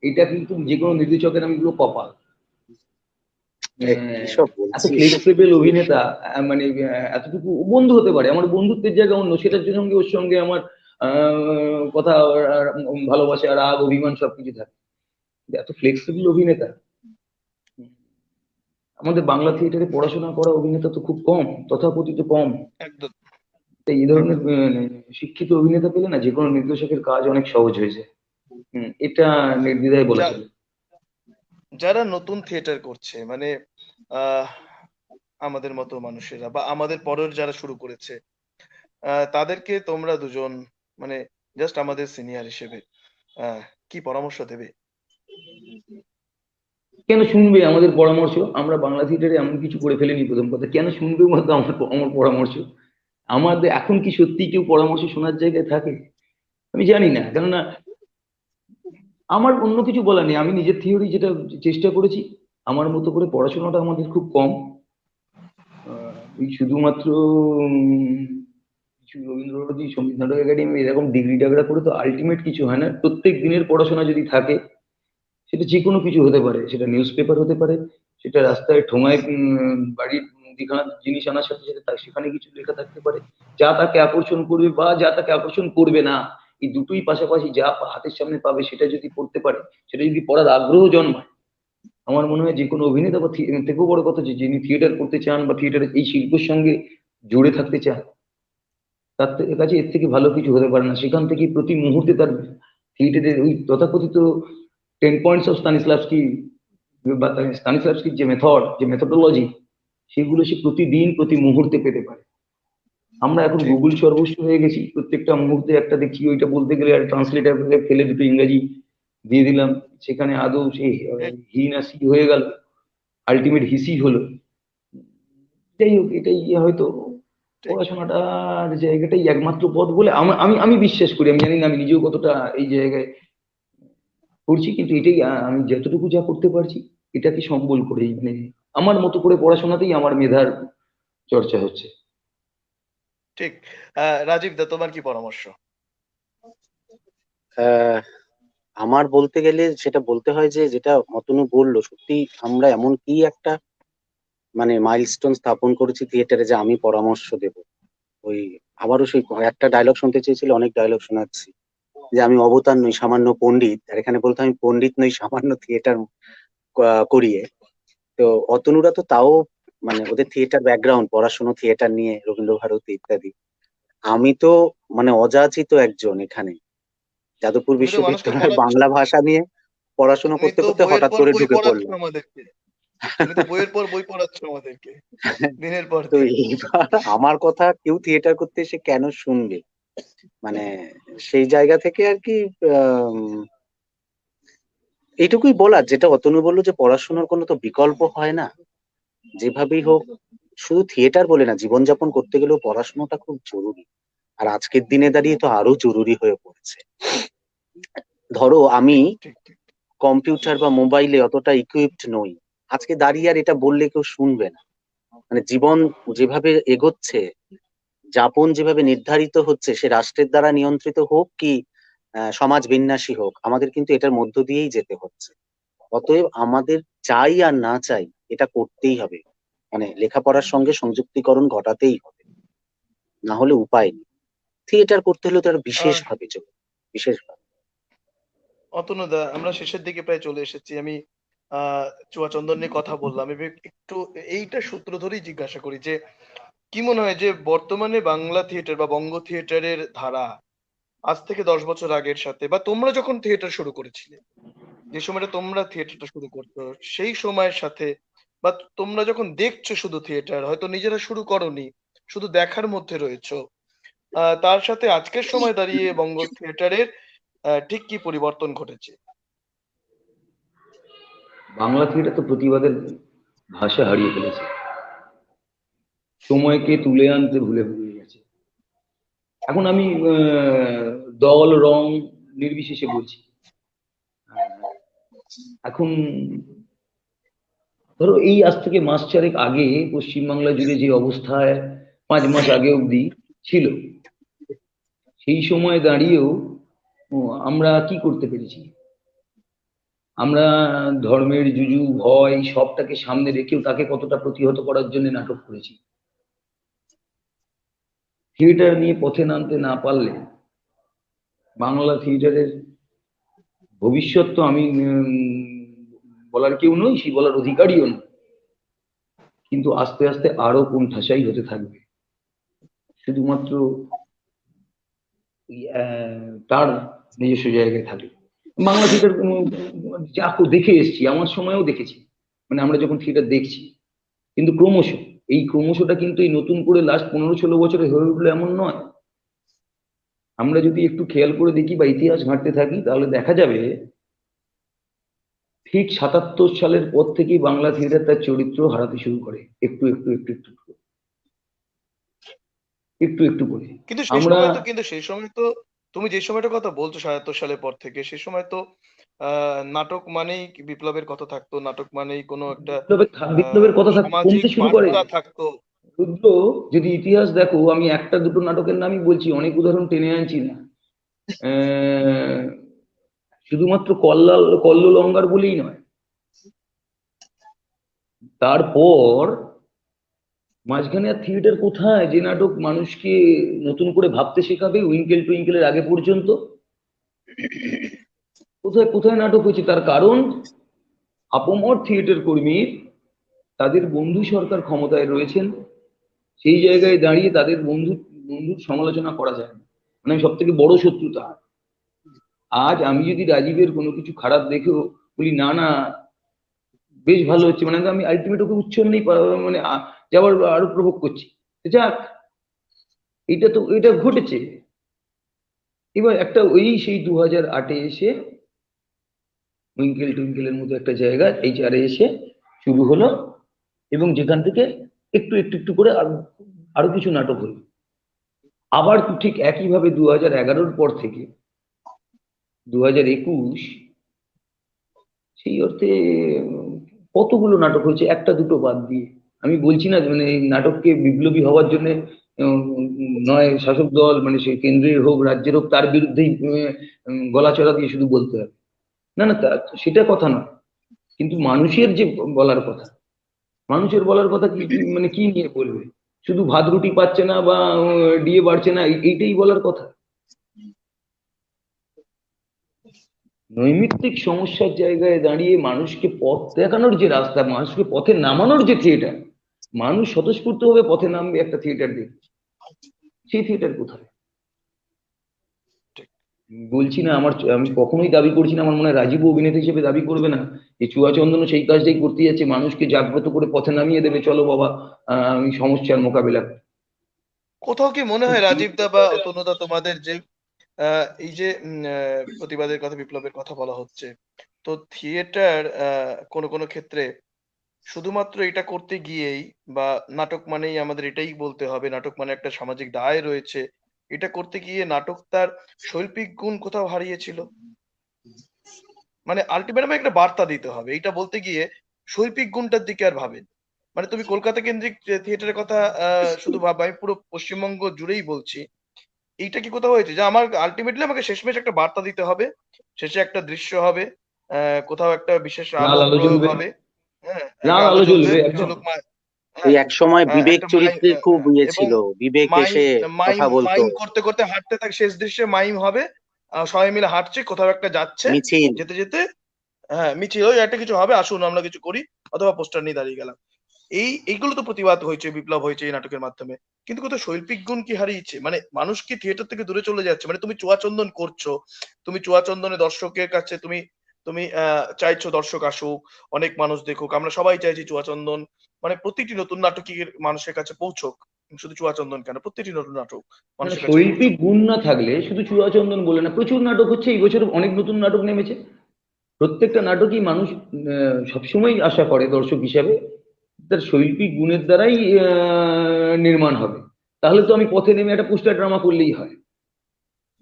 এটা কিন্তু যে কোনো নির্দেশকের আমি পুরো কপাল। কি সব এত বলছিস! ফ্লেক্সিবল অভিনেতা, মানে এতটুকু বন্ধু হতে পারে, আমার বন্ধুত্বের জায়গা অন্য, সেটার সঙ্গে ওর সঙ্গে আমার কথা, ভালোবাসা, রাগ, অভিমান সবকিছু থাকে। কিন্তু এত ফ্লেক্সিবল অভিনেতা আমাদের বাংলা থিয়েটারে পড়াশোনা করা অভিনেতা তো খুব কম, তথাকথিত কম। একদম, তাই এই ধরনের একদম। শিক্ষিত অভিনেতা পেলে না যে কোনো নির্দেশকের কাজ অনেক সহজ হয়ে যায়। এটা নির্দ্বিধায় বলা যা- চলে। যারা নতুন থিয়েটার করছে, মানে আহ আমাদের মতো মানুষেরা বা আমাদের পরের যারা শুরু করেছে, তাদেরকে তোমরা দুজন মানে জাস্ট আমাদের সিনিয়র হিসেবে আহ কি পরামর্শ দেবে? কেন শুনবে আমাদের পরামর্শ? আমরা বাংলা থিয়েটারে এমন কিছু করে ফেলিনি, প্রথম কথা। কেন শুনবে বলতো আমার আমার পরামর্শ? আমাদের এখন কি সত্যি কেউ পরামর্শ শোনার জায়গায় থাকে? আমি জানি না, কেননা আমার অন্য কিছু বলার নেই। আমি নিজের থিওরি যেটা চেষ্টা করেছি, আমার মতো করে পড়াশোনাটা আমাদের খুব কম। ওই শুধুমাত্র কিছু রবীন্দ্রভারতী, সঙ্গীত নাটক একাডেমি এরকম ডিগ্রি ডাগরা করে তো আলটিমেট কিছু হয় না। প্রত্যেক দিনের পড়াশোনা যদি থাকে, সেটা যে কোনো কিছু হতে পারে। সেটা নিউজ পেপার হতে পারে, সেটা রাস্তায় ঠোঙায় বাড়ির মুদিখানা জিনিস আনার সাথে সাথে তার সেখানে কিছু লেখা থাকতে পারে, যা তাকে আকর্ষণ করবে বা যা তাকে আকর্ষণ করবে না। এই দুটোই পাশাপাশি যা হাতের সামনে পাবে সেটা যদি পড়তে পারে, সেটা যদি পড়ার আগ্রহ জন্মায়, আমার মনে হয় যে কোনো অভিনেতা বা থেকেও বড় কথা, যে যিনি থিয়েটার করতে চান বা থিয়েটারের এই শিল্পের সঙ্গে জুড়ে থাকতে চান, তার কাছে এর থেকে ভালো কিছু হতে পারে না। সেখান থেকে প্রতি মুহূর্তে তার থিয়েটারের ওই তথাকথিত 10 পয়েন্টস অফ স্তানিস্লাভস্কি বা স্তানিস্লাভস্কির যে মেথড, যে মেথোডোলজি, সেগুলো সে প্রতিদিন প্রতি মুহূর্তে পেতে পারে। আমরা এখন ঠিক, গুগল ঠিক, ঠিক। সর্বস্ব হয়ে গেছি, প্রত্যেকটা মুহূর্তে একটা দেখি, ওইটা বলতে গেলে আর ট্রান্সলেটার ফেলে দুটো ইংরাজি দিয়ে দিলাম, সেখানে আদৌ সেই ঠিক, হি না সি হয়ে গেল, আলটিমেট হিসি হলো। যাই হোক, এটাই হয়তো ঠিক। পড়াশোনাটার জায়গাটাই একমাত্র পথ বলে আমি আমি বিশ্বাস করি। আমি জানি না আমি নিজেও কতটা এই জায়গায় করছি, কিন্তু এটাই আমি যতটুকু যা করতে পারছি এটাকে সম্বল করেই মানে আমার মতো করে পড়াশোনাতেই আমার মেধার চর্চা হচ্ছে। ঠিক। রাজীব দা, তোমার কি পরামর্শ? আহ, আমার বলতে গেলে সেটা বলতে হয় যে যেটা অতনু বললো, সত্যি আমরা এমন কি একটা মানে মাইলস্টোন স্থাপন করেছি থিয়েটারে যে আমি পরামর্শ দেব। ওই আবারও সেই একটা ডায়লগ শুনতে চেয়েছিল, অনেক ডায়লগ শোনাচ্ছি যে আমি অবতার নই, সামান্য পণ্ডিত। আর এখানে বলতে আমি পণ্ডিত নই, সামান্য থিয়েটার করিয়ে। তো অতনুরা তো তাও মানে ওদের থিয়েটার ব্যাকগ্রাউন্ড, পড়াশোনা থিয়েটার নিয়ে, রবীন্দ্র ভারতী ইত্যাদি। আমি তো মানে অযাচিত একজন এখানে যাদবপুর তুমি তো মানুষকে বিশ্ববিদ্যালয়ে পড়াচ্ছ, বাংলা ভাষা নিয়ে পড়াশোনা তুমি করতে তো করতে বইয়ের হঠাৎ পর করে বই ঢুকে পড়াচ্ছ পড়লাম। আমাদেরকে। তুমি তো বইয়ের পর বই পড়াচ্ছ আমাদেরকে দিনের পর তো দিন। এইবার আমার কথা কেউ থিয়েটার করতে এসে কেন শুনবে, মানে সেই জায়গা থেকে আর কি। আম, এইটুকুই বলার, যেটা অতনু বললো যে পড়াশোনার কোনো তো বিকল্প হয় না, যেভাবেই হোক। শুধু থিয়েটার বলে না, জীবনযাপন করতে গেলেও পড়াশোনাটা খুব জরুরি। আর আজকের দিনে দাঁড়িয়ে তো আরো জরুরি হয়ে পড়েছে। ধরো আমি ঠিক ঠিক ঠিক। কম্পিউটার বা মোবাইলে অতটা ইকুইপড নই, আজকে দাঁড়িয়ে আর এটা বললে কেউ শুনবে না। মানে জীবন যেভাবে এগোচ্ছে, যাপন যেভাবে নির্ধারিত হচ্ছে, সে রাষ্ট্রের দ্বারা নিয়ন্ত্রিত হোক কি সমাজ বিন্যাসী হোক, আমাদের কিন্তু এটার মধ্য দিয়েই যেতে হচ্ছে। অতএব আমাদের চাই আর না চাই এটা করতেই হবে, মানে লেখাপড়ার সঙ্গে সংযুক্তিকরণ ঘটাতেই হবে, না হলে উপায় নেই। থিয়েটার করতে হলে তার বিশেষ আহ ভাবে চলবে, বিশেষ ভাবে। অতনু দা, আমরা শেষের দিকে প্রায় চলে এসেছি। আমি চুয়াচন্দন নিয়ে কথা বললাম, এবার একটু এইটা সূত্র ধরেই জিজ্ঞাসা করি যে কি মনে হয় যে বর্তমানে বাংলা থিয়েটার বা বঙ্গ থিয়েটারের ধারা আজ থেকে 10 বছর আগের সাথে, বা তোমরা যখন থিয়েটার শুরু করেছিলে, যে সময়টা তোমরা থিয়েটারটা শুরু করছো সেই সময়ের সাথে, বা তোমরা যখন দেখছো শুধু থিয়েটার, হয়তো নিজেরা শুরু করোনি, শুধু দেখার মধ্যে রয়েছো, তার সাথে আজকের সময় দাঁড়িয়ে বঙ্গ থিয়েটারের ঠিক কি পরিবর্তন ঘটেছে? বাংলা থিয়েটার তো প্রতিবাদের ভাষা হারিয়ে ফেলেছে, সময়কে তুলে আনতে ভুলে ভুলে গেছে। এখন আমি দল রং নির্বিশেষে বলছি। এখন ধরো এই আজ থেকে মাস চারেক আগে পশ্চিমবাংলা জুড়ে যে অবস্থায় 5 মাস আগে অবধি ছিল, সেই সময় দাঁড়িয়েও আমরা কি করতে পেরেছি? আমরা ধর্মের জুজু ভয় সবটাকে সামনে রেখেও তাকে কতটা প্রতিহত করার জন্য নাটক করেছি। থিয়েটার নিয়ে পথে নামতে না পারলে বাংলা থিয়েটারের ভবিষ্যৎ তো আমি বলার কেউ নই, সেই বলার অধিকারীও নই, কিন্তু আস্তে আস্তে আরো কোণঠাসাই হতে থাকবে। শুধুমাত্র তার নিজস্ব জায়গায় থাকে। বাংলা থিয়েটার যা দেখে এসছি, আমার সময়ও দেখেছি, মানে আমরা যখন থিয়েটার দেখছি, কিন্তু এই ক্রমশটা কিন্তু এই নতুন করে লাস্ট 15-16 বছরে হয়ে উঠলো এমন নয়। আমরা যদি একটু খেয়াল করে দেখি বা ইতিহাস ঘাঁটতে থাকি, তাহলে দেখা যাবে ঠিক 77 সালের পর থেকেই বাংলা থিয়েটার তার চরিত্র হারাতে শুরু করে, একটু একটু একটু একটু করে, একটু একটু করে। কিন্তু সেই আমরা সময় তো, তুমি যে সময়টার কথা বলছো 77 সালের পর থেকে, সে সময় তো নাটক মানেই কি বিপ্লবের কথা থাকতো, নাটক মানেই কোনো একটা বিপ্লবের কথা সামাজিক কমতে শুরু করে। বার্তা থাকতো। রুদ্র, যদি ইতিহাস দেখো, আমি একটা দুটো নাটকের নামই বলছি, অনেক উদাহরণ টেনে আনছি না। আহ, শুধুমাত্র কল্লোল লঙ্গার বলেই নয়, তারপর মাঝখানে আর থিয়েটার কোথায় যে নাটক মানুষকে নতুন করে ভাবতে শেখাবে? উইঙ্কেল টুইঙ্কেলের আগে পর্যন্ত কোথায় কোথায় নাটক হয়েছে? তার কারণ আপামর থিয়েটার কর্মীর, তাদের বন্ধু সরকার ক্ষমতায় রয়েছেন, সেই জায়গায় দাঁড়িয়ে তাদের বন্ধুর সমালোচনা করা যায় না। মানে সব থেকে বড় শত্রুতা। আজ আমি যদি রাজীবের কোনো কিছু খারাপ দেখেও বলি না না বেশ ভালো হচ্ছে, মানে আমি আলটিমেট ওকে উচ্ছন্নেই মানে যাবার আরো প্রভোগ করছি। যাক, এটা ঘটেছে। এবার একটা ওই সেই 2008-এ এসে উইঙ্কেল টুইঙ্কেলের মতো একটা জায়গা এইচআরে এসে শুরু হলো, এবং যেখান থেকে একটু একটু একটু করে আরো আরো কিছু নাটক হলো। আবার ঠিক একইভাবে 2011-র পর থেকে 2021, সেই অর্থে কতগুলো নাটক হয়েছে একটা দুটো বাদ দিয়ে। আমি বলছি না মানে এই নাটককে বিপ্লবী হওয়ার জন্য নয় শাসক দল মানে সে কেন্দ্রের হোক রাজ্যের হোক তার বিরুদ্ধেই গলাচড়া দিয়ে শুধু বলতে হবে, না না সেটা কথা নয়, কিন্তু মানুষের যে বলার কথা, মানুষের বলার কথা কি মানে কি নিয়ে বলবে? শুধু ভাত রুটি পাচ্ছে না বা ডিএ বাড়ছে না এইটাই বলার কথা? নৈমিত্তিক সমস্যার জায়গায় দাঁড়িয়ে মানুষকে পথ দেখানোর যে রাস্তা, মানুষকে পথে নামানোর যে থিয়েটার, মানুষ স্বতঃস্ফূর্ত ভাবে পথে নামবে একটা থিয়েটার দেখে, সেই থিয়েটার কোথায়? ঠিক। বলছি না আমি কখনোই দাবি করছি না, আমার মনে হয় রাজীবও অভিনেতা হিসেবে দাবি করবে না যে চুয়াচন্দনও সেই কাজটাই করতে যাচ্ছে, মানুষকে জাগ্রত করে পথে নামিয়ে দেবে, চলো বাবা আমি সমস্যার মোকাবিলা করি। কোথাও কি মনে হয় রাজীব দা বা তনুদা তোমাদের যে এই যে প্রতিবাদের কথা বিপ্লবের কথা বলা হচ্ছে, তো থিয়েটার কোনো কোনো ক্ষেত্রে শুধুমাত্র এটা করতে গিয়েই বা নাটক মানেই আমাদের এটাই বলতে হবে, নাটক মানে একটা সামাজিক দায় রয়েছে, এটা করতে গিয়ে নাটক তার শৈল্পিক গুণ কোথাও হারিয়েছিল? মানে আলটিমেট একটা বার্তা দিতে হবে, এইটা বলতে গিয়ে শৈল্পিক গুণটার দিকে আর ভাবেন। মানে তুমি কলকাতা কেন্দ্রিক থিয়েটারের কথা শুধু ভাবো, আমি পুরো পশ্চিমবঙ্গ জুড়েই বলছি, এইটা কি কোথাও হয়েছে যে আমার আলটিমেটলি আমাকে শেষমেশ একটা বার্তা দিতে হবে, শেষে একটা দৃশ্য হবে, কোথাও একটা বিশেষ লাল আলো আলো প্রয়োগ জ্বলবে, হবে, হ্যাঁ একটা লাল আলো আলো জ্বলবে, জ্বলবে কিছু একদম। লোক ওই হ্যাঁ এক সময় বিবেক একটা চরিত্রে খুব ইয়ে এবং ছিল, বিবেক মাইম এসে মাইম কথা বলতো, মাইম করতে করতে হাঁটতে থাকে, শেষ দৃশ্যে মাইম হবে, সবাই মিলে হাঁটছে, কোথাও একটা যাচ্ছে, মিছিল। যেতে যেতে হ্যাঁ মিছিল, ওই একটা কিছু হবে, আসুন আমরা কিছু করি, অথবা পোস্টার নিয়ে দাঁড়িয়ে গেলাম। এইগুলো তো প্রতিবাদ হয়েছে, বিপ্লব হয়েছে এই নাটকের মাধ্যমে, কিন্তু কোথাও শৈল্পিক গুণ কি হারিয়েছে? মানে মানুষ কি থিয়েটার থেকে দূরে চলে যাচ্ছে? মানে তুমি চুয়াচন্দন করছো, তুমি চুয়াচন্দনে দর্শকের কাছে তুমি তুমি চাইছো দর্শক আসুক, অনেক মানুষ দেখুক, আমরা সবাই চাইছি চুয়াচন্দন মানে প্রতিটি নতুন নাটকের মানুষের কাছে পৌঁছক, শুধু চুয়াচন্দন কেন, প্রতিটি নতুন নাটক মানে মানুষের কাছে শৈল্পিক পৌঁছক। গুণ না থাকলে শুধু চূড়াচন্দন বলে না, প্রচুর নাটক হচ্ছে এই বছর, অনেক নতুন নাটক নেমেছে, প্রত্যেকটা নাটকই মানুষ সবসময় আশা করে দর্শক হিসাবে তার শৈল্পিক গুণের দ্বারাই নির্মাণ হবে। তাহলে তো আমি পথে নেমে একটা পোস্টার ড্রামা করলেই হয়।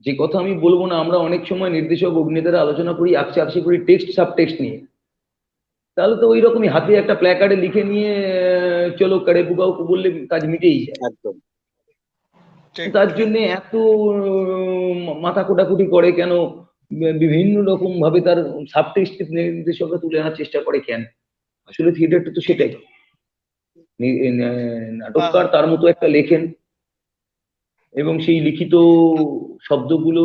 যে কথা আমি বলবো না, আমরা অনেক সময় নির্দেশক অভিনেতারা আলোচনা করি আকছে আকছে করি টেক্সট সাব টেক্সট নিয়ে, তাহলে তো ওই রকমই হাতে একটা প্ল্যাকার্ডে লিখে নিয়ে চলো কারে পুকাও বললে কাজ মিটেই যায়। একদম। ঠিক। তার জন্য এত মাথা কোটাকুটি করে কেন? বিভিন্ন রকম ভাবে তার সাবটেক্সট নির্দেশকরা তুলে আনার চেষ্টা করে কেন? আসলে থিয়েটারটা তো সেটাই, হ্যাঁ নাটককার হ্যাঁ তার মতো একটা লেখেন এবং সেই লিখিত শব্দগুলো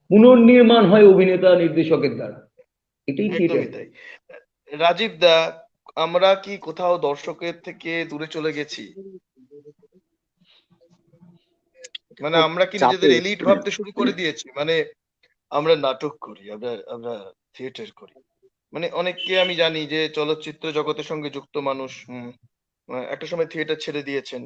পুনর্নির্মাণ হয় অভিনেতা নির্দেশকের দ্বারা, এটাই থিয়েটার। একদমই তাই। রাজীব দা, আমরা কি কোথাও দর্শকের থেকে দূরে চলে গেছি? মানে খুব আমরা কি নিজেদের চাপের। এলিট ভাবতে শুরু করে দিয়েছি? মানে আমরা নাটক করি, আমরা আমরা থিয়েটার করি। মানে অনেককে আমি জানি যে চলচ্চিত্র জগতের সঙ্গে যুক্ত মানুষ একটা সময় থিয়েটার ছেড়ে দিয়েছেন।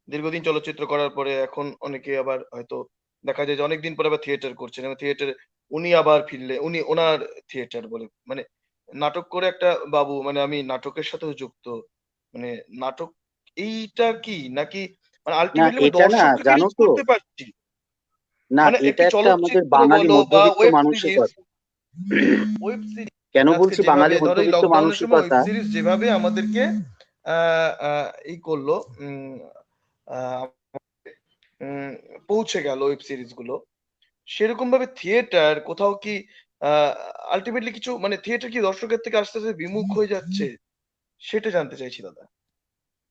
দীর্ঘদিন চলচ্চিত্র করার পরে এখন অনেকে আবার হয়তো দেখা যায় যে অনেকদিন পরে আবার থিয়েটার করছেন, এবং থিয়েটারে উনি আবার ফিরলে উনি ওনার থিয়েটার বলে মানে নাটক করে একটা বাবু, মানে আমি নাটকের সাথেও যুক্ত, মানে নাটক এইটা কি নাকি মানে না আলটিমেটলি আমি এটা না, দর্শককে কি জানো রিচ তো, করতে পারছি? না মানে এটা একটি একটা আমাদের চলচ্চিত্র বাঙালি বলো বা মধ্যবিত্ত ওয়েব সিরিজ, মানসিকতা। ওয়েব সিরিজ কেন আজকে বলছি যেভাবে বাঙালি ধরো এই মধ্যবিত্ত লকডাউনের সময় ওয়েব মানসিকতা? সিরিজ যেভাবে আমাদেরকে এই করলো, উম, আহ, উম, পৌঁছে গেল ওয়েব সিরিজ গুলো, সেরকম ভাবে থিয়েটার কোথাও কি আলটিমেটলি কিছু মানে থিয়েটার কি দর্শকের থেকে আস্তে আস্তে বিমুখ হয়ে যাচ্ছে? সেটা জানতে চাইছি দাদা।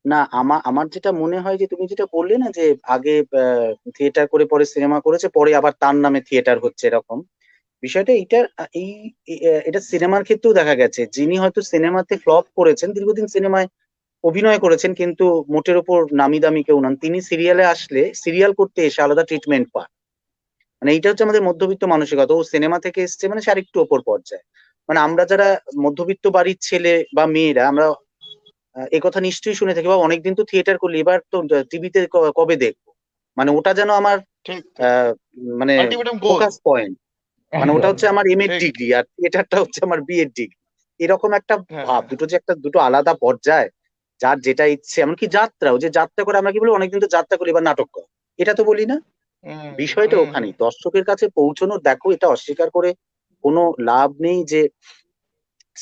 না, আমার আমার যেটা মনে হয় যে তুমি যেটা বললে না যে আগে থিয়েটার করে পরে সিনেমা করেছে, পরে আবার তার নামে থিয়েটার হচ্ছে, এরকম বিষয়টা এটা এটা সিনেমার ক্ষেত্রেও দেখা গেছে। যিনি হয়তো সিনেমাতে ফ্লপ করেছেন, দীর্ঘদিন সিনেমায় অভিনয় করেছেন কিন্তু মোটের ওপর নামি দামি কেউ নন, তিনি সিরিয়ালে আসলে সিরিয়াল করতে এসে আলাদা ট্রিটমেন্ট পান। মানে এইটা হচ্ছে আমাদের মধ্যবিত্ত মানসিকতা। ও সিনেমা থেকে এসছে মানে সে আরেকটু ওপর পর্যায়ে। মানে আমরা যারা মধ্যবিত্ত বাড়ির ছেলে বা মেয়েরা, আমরা এ কথা নিশ্চয়ই শুনে থাকি, বা অনেকদিন তো থিয়েটার করলি, এবার তো টিভিতে কবে দেখবো, মানে ওটা যেন আমার ঠিক ঠিক। আহ মানে আলটিমেটাম গোল। Focus point. মানে ওটা একদম। হচ্ছে আমার এম এর ঠিক। ডিগ্রি, আর থিয়েটারটা হচ্ছে আমার বিএড ডিগ্রি। এরকম একটা হ্যাঁ ভাব, হ্যাঁ দুটো যে একটা দুটো আলাদা পর্যায়। যার যেটা ইচ্ছে, এমনকি যাত্রাও, যে যাত্রা করে আমরা কি বলি অনেকদিন তো যাত্রা করি এবার নাটক কর, এটা তো বলি না। বিষয়টা হুম। ওখানেই, দর্শকের কাছে পৌঁছানো। দেখো, এটা অস্বীকার করে কোনো লাভ নেই যে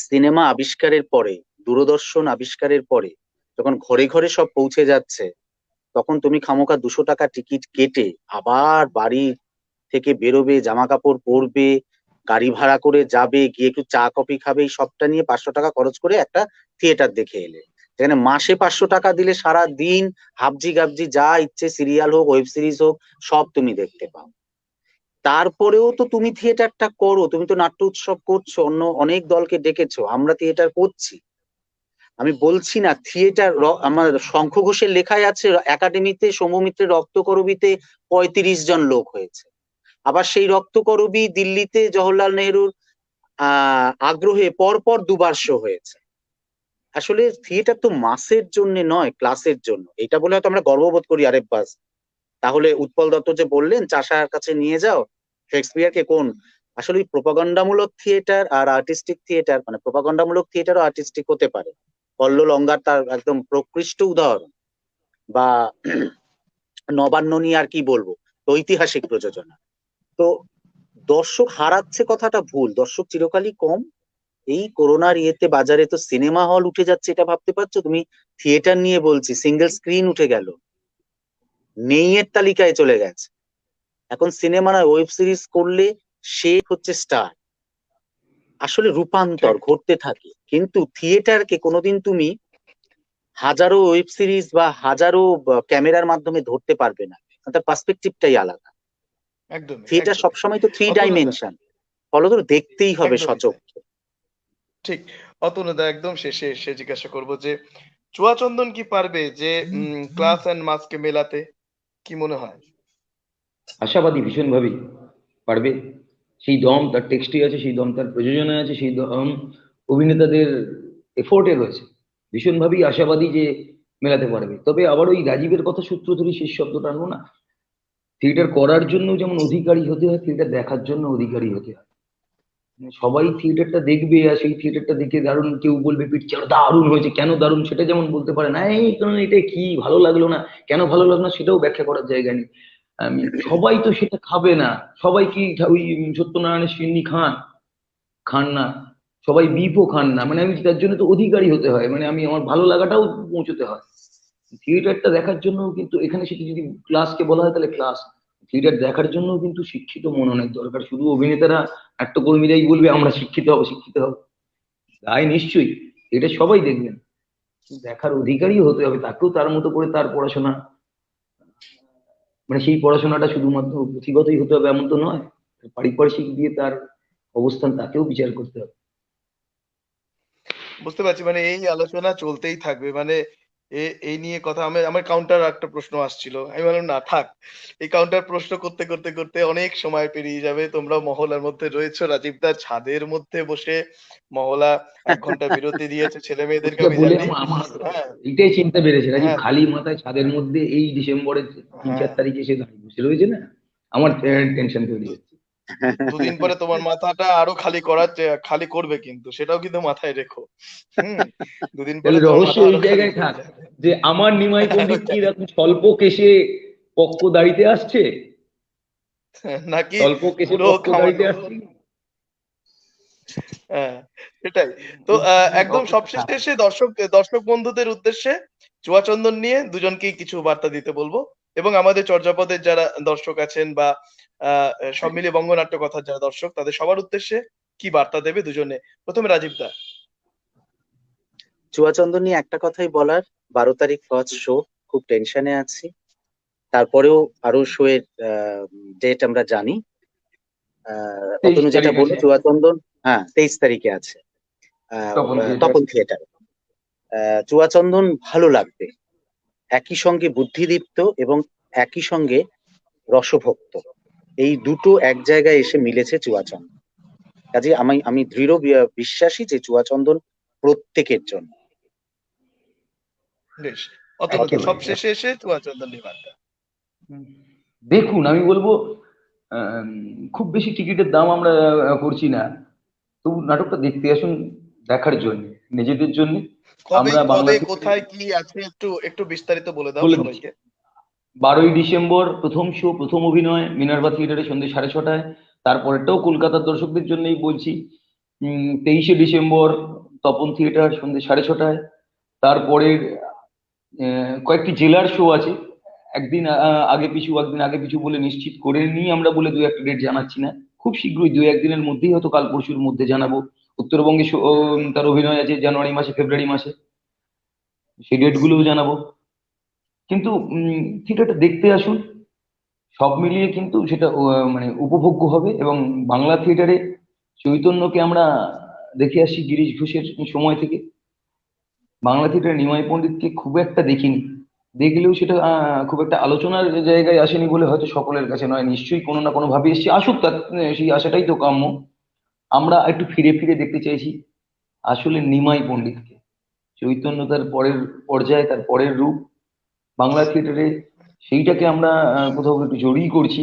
সিনেমা আবিষ্কারের পরে, দূরদর্শন আবিষ্কারের পরে যখন ঘরে ঘরে সব পৌঁছে যাচ্ছে, তখন তুমি খামোকা 200 টাকা টিকিট কেটে আবার বাড়ি থেকে বেরোবে, জামা কাপড় পরবে, গাড়ি ভাড়া করে যাবে, গিয়ে একটু চা কফি খাবে, এই সবটা নিয়ে 500 টাকা খরচ করে একটা থিয়েটার দেখে এলে, যেখানে মাসে 500 টাকা দিলে সারা দিন হাবজি গাবজি যা ইচ্ছে সিরিয়াল হোক ওয়েব সিরিজ হোক সব তুমি দেখতে পাও। তারপরেও তো তুমি থিয়েটারটা করো, তুমি তো নাট্য উৎসব করছো, অন্য অনেক দলকে ডেকেছো, আমরা থিয়েটার করছি। আমি বলছি না থিয়েটার, আমার শঙ্খ ঘোষের লেখায় আছে একাডেমিতে সৌম্যমিত্রের রক্তকরবীতে 35 জন লোক হয়েছে। আবার সেই রক্তকরবী দিল্লিতে জওহরলাল নেহরুর আগ্রহে পরপর 2বার শো হয়েছে। আসলে থিয়েটার তো মাসের জন্য নয়, ক্লাসের জন্য। এটা বলে হয়তো আমরা গর্ববোধ করি আরেক বাস। তাহলে উৎপল দত্ত যে বললেন চাষার কাছে নিয়ে যাও শেক্সপিয়ারকে, কোন আসলে প্রপাগান্ডামূলক থিয়েটার আর আর্টিস্টিক থিয়েটার, মানে প্রপাগান্ডামূলক থিয়েটারও আর্টিস্টিক হতে পারে। কল্লোল অঙ্গার তার একদম প্রকৃষ্ট উদাহরণ, বা নবান্ন নিয়ে আর কি বলবো, তো ঐতিহাসিক প্রযোজনা। তো দর্শক হারাচ্ছে কথাটা ভুল, দর্শক চিরকালই কম। এই করোনার ইয়েতে বাজারে তো সিনেমা হল উঠে যাচ্ছে, এটা ভাবতে পারছো তুমি? থিয়েটার নিয়ে বলছি, সিঙ্গেল স্ক্রিন উঠে গেল, নেই এর তালিকায় চলে গেছে। এখন সিনেমা না ওয়েব সিরিজ করলে সে হচ্ছে স্টার। আসলে রূপান্তর ঠিক। ঘটতে থাকে, কিন্তু থিয়েটারকে কোনোদিন তুমি হাজারো ওয়েব সিরিজ বা হাজারো ক্যামেরার মাধ্যমে ধরতে পারবে না, কারণ তার পার্সপেক্টিভটাই আলাদা। একদমই, থিয়েটার একদমই। সবসময় তো 3 ডাইমেনশন, অতনুদা, ফলত দেখতেই হবে একদমই তাই। সচক্ষে। ঠিক। অতনুদা, একদম শেষে এসে জিজ্ঞাসা করব যে চুয়াচন্দন কি পারবে যে ক্লাস অ্যান্ড মাসকে মেলাতে? কি মনে হয়? আশাবাদী ভীষণভাবেই পারবে। সেই দম তার টেক্সটে আছে, সেই দম তার প্রযোজনায় আছে, সেই দম অভিনেতাদের এফোর্টে রয়েছে। ভীষণভাবেই আশাবাদী যে মেলাতে পারবে। তবে আবার ওই রাজীবের কথা সূত্র ধরে শেষ শব্দটা আনবো না, থিয়েটার করার জন্য যেমন অধিকারী হতে হয়, থিয়েটার দেখার জন্য অধিকারী হতে হয়। মানে সবাই থিয়েটারটা দেখবে আর সেই থিয়েটারটা দেখে দারুণ, কেউ বলবে পিকচার দারুণ হয়েছে, কেন দারুণ সেটা যেমন বলতে পারে না, এই কারণ এটা কি ভালো লাগলো না, কেন ভালো লাগলো না সেটাও ব্যাখ্যা করার জায়গা নেই। সবাই তো সেটা খাবে না, সবাই কি ওই সত্যনারায়ণের সিন্নি খান? খান না। সবাই বিপও খান না। মানে আমি তার জন্য তো অধিকারী হতে হয়, মানে আমি আমার ভালো লাগাটাও পৌঁছতে হয়। থিয়েটারটা দেখার জন্য কিন্তু এখানে সেটা যদি ক্লাসকে বলা হয় তাহলে ক্লাস, থিয়েটার দেখার জন্য কিন্তু শিক্ষিত মন অনেক দরকার। শুধু অভিনেতারা নাট্যকর্মীরাই বলবে আমরা শিক্ষিত হবো শিক্ষিত হবো, তাই নিশ্চয়ই এটা সবাই দেখবেন, দেখার অধিকারী হতে হবে। তাকেও তার মতো করে তার পড়াশোনা, মানে সেই পড়াশোনাটা শুধুমাত্র পুঁথিগতই হতে হবে এমন তো নয়, পারিপার্শ্বিক দিয়ে তার অবস্থান তাকেও বিচার করতে হবে। বুঝতে পারছি, মানে এই আলোচনা চলতেই থাকবে। মানে এই নিয়ে কথা, আমার কাউন্টার একটা প্রশ্ন আসছিল। আমি বললাম না থাক। এই কাউন্টার প্রশ্ন করতে, করতে, করতে অনেক সময় পেরিয়ে যাবে। তোমরা মহলার মধ্যে রয়েছো। রাজীব দা ছাদের মধ্যে বসে মহলা ১ ঘন্টা বিরতি দিয়েছে ছেলেমেয়েদেরকে ওইটা আমি বলে জানি। আমার হ্যাঁ, এইটাই চিনতে পেরেছে রাজীব, হ্যাঁ, খালি মাথায় ছাদের মধ্যে এই ডিসেম্বরের ৩-৪ হ্যাঁ, তারিখে এসে দাঁড়িয়ে বসে রয়েছে না, আমার টেনশন তৈরি দু হচ্ছে। ২ দিন পরে তোমার মাথাটা আরো খালি করার খালি করবে কিন্তু। সেটাও কিন্তু মাথায় রেখো। হুম? ২ দিন পরে তাহলে তোমার রহস্য মাথা এই আরো খালি জায়গায় করে থাক যাবে। যে আমার নিমাই পণ্ডিত কি ওইটাই। এরকম স্বল্প কেশে পক্ষ দাড়িতে আসছে, নাকি স্বল্প কেশে পুরো পক্ষ দাড়িতে খামাখা। আসছে। হ্যাঁ, সেটাই। তো বুদ্ধিমানের একদম অপেক্ষা সবশেষে থাকে। এসে দর্শক বন্ধুদের উদ্দেশ্যে চুয়াচন্দন নিয়ে দুজনকেই কিছু বার্তা দিতে বলবো। এবং আমাদের চর্যাপদের যারা দর্শক আছেন বা আ সব মিলিয়ে বঙ্গনাট্য কথার যারা দর্শক তাদের সবার উদ্দেশ্যে কি বার্তা দেবে দুজনে? ১ম এ রাজীব দা। চুয়াচন্দন নিয়ে একটা কথাই বলার, 12 তারিখ ফার্স্ট শো, খুব টেনশনে আছি। তারপরেও আরো শো এর ডেট আমরা জানি। 23 অতনু যেটা তারিখ বলল আছে চুয়াচন্দন, হ্যাঁ 23 তারিখে আছে তপন থিয়েটার। তপন থিয়েটার। চুয়াচন্দন ভালো লাগবে, একই সঙ্গে বুদ্ধিদীপ্ত এবং একই সঙ্গে রসভক্ত, এই দুটো এক জায়গায় এসে মিলেছে চুয়াচন্দন। কাজে আমি দৃঢ় বিশ্বাসী যে চুয়াচন্দন প্রত্যেকের জন্য। বেশ। অতনুদা, একেবারে সবশেষে এসে চুয়াচন্দন নিয়ে বার্তা। দেখুন আমি বলবো, আম, খুব বেশি টিকিটের দাম আমরা করছি না, তবু নাটকটা দেখতে আসুন, দেখার জন্য, নিজেদের জন্য। কবে, আমরা বাংলা কবে, থেকে কোথায় কি আছে একটু একটু বিস্তারিত বলে দাও বলে দিচ্ছি। সবাইকে। 12ই ডিসেম্বর প্রথম শো, প্রথম অভিনয় মিনার্ভা থিয়েটারে সন্ধ্যে 6:30টায়। তারপরেরটাও কলকাতার দর্শকদের জন্যই বলছি, 23শে ডিসেম্বর তপন থিয়েটার সন্ধ্যে 6:30টায়। তারপরের কয়েকটি জেলার শো আছে, একদিন আগে পিছু বলে নিশ্চিত করে নিই আমরা, বলে দু একটা ডেট জানাচ্ছি না, খুব শীঘ্রই 2-1 দিনের মধ্যেই, হয়তো কাল পরশুর মধ্যে জানাবো। উত্তরবঙ্গে তার অভিনয় আছে জানুয়ারি মাসে, ফেব্রুয়ারি মাসে, সেই ডেটগুলোও জানাবো। কিন্তু থিয়েটারটা দেখতে আসুন, সব মিলিয়ে কিন্তু সেটা মানে উপভোগ্য হবে। এবং বাংলা থিয়েটারে চৈতন্যকে আমরা দেখে আসি গিরিশ ঘোষের সময় থেকে। বাংলা থিয়েটারে নিমাই পণ্ডিতকে খুব একটা দেখিনি, দেখলেও সেটা খুব একটা আলোচনার জায়গায় আসেনি বলে হয়তো সকলের কাছে নয়, নিশ্চয়ই কোনো না কোনো ভাবে এসেছি, আসুক, তার সেই আশাটাই তো কাম্য। আমরা একটু ফিরে ফিরে দেখতে চাইছি আসলে নিমাই পণ্ডিতকে, চৈতন্য তার পরের পর্যায়ে, তার পরের রূপ বাংলা থিয়েটারে, সেইটাকে আমরা কোথাও একটু জড়িয়ে করছি।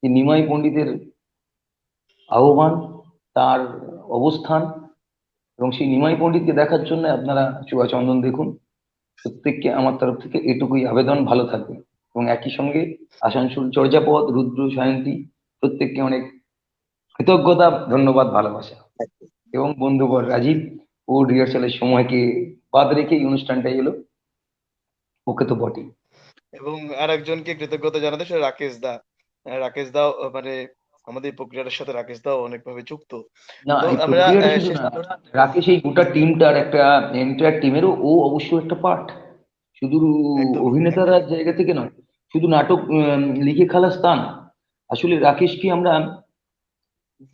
যে নিমাই পণ্ডিতের আহ্বান, তার অবস্থান, এবং সেই নিমাই পণ্ডিতকে দেখার জন্য আপনারা চুয়া চন্দন দেখুন। প্রত্যেককে আমার তরফ থেকে এটুকুই আবেদন, ভালো থাকবে। এবং একই সঙ্গে আসানসোল চর্যাপদ, রুদ্র, সায়ন্তী, প্রত্যেককে অনেক কৃতজ্ঞতা, ধন্যবাদ, ভালোবাসা। এবং বন্ধুবর রাজীব, ও রিহার্সালের সময়কে বাদ রেখে এই অনুষ্ঠানটা এলো, ওকে তো বটেই। এবং আরেকজনকে কৃতজ্ঞতা জানাতে, সেটা রাকেশ দা। রাকেশ দাও মানে আমাদের এই প্রক্রিয়াটার সাথে রাকেশ দাও অনেকভাবে যুক্ত। না, তো এই আমরা প্রক্রিয়াটা শুধু শেষ না, রাকেশ এই গোটা টিমটার একটা এন্টায়ার টিমেরও ও অবশ্যই একটা পার্ট, শুধু একদমই অভিনেতার জায়গা থেকে নয়, শুধু নাটক লিখে খালাস তা না। আসলে রাকেশকে আমরা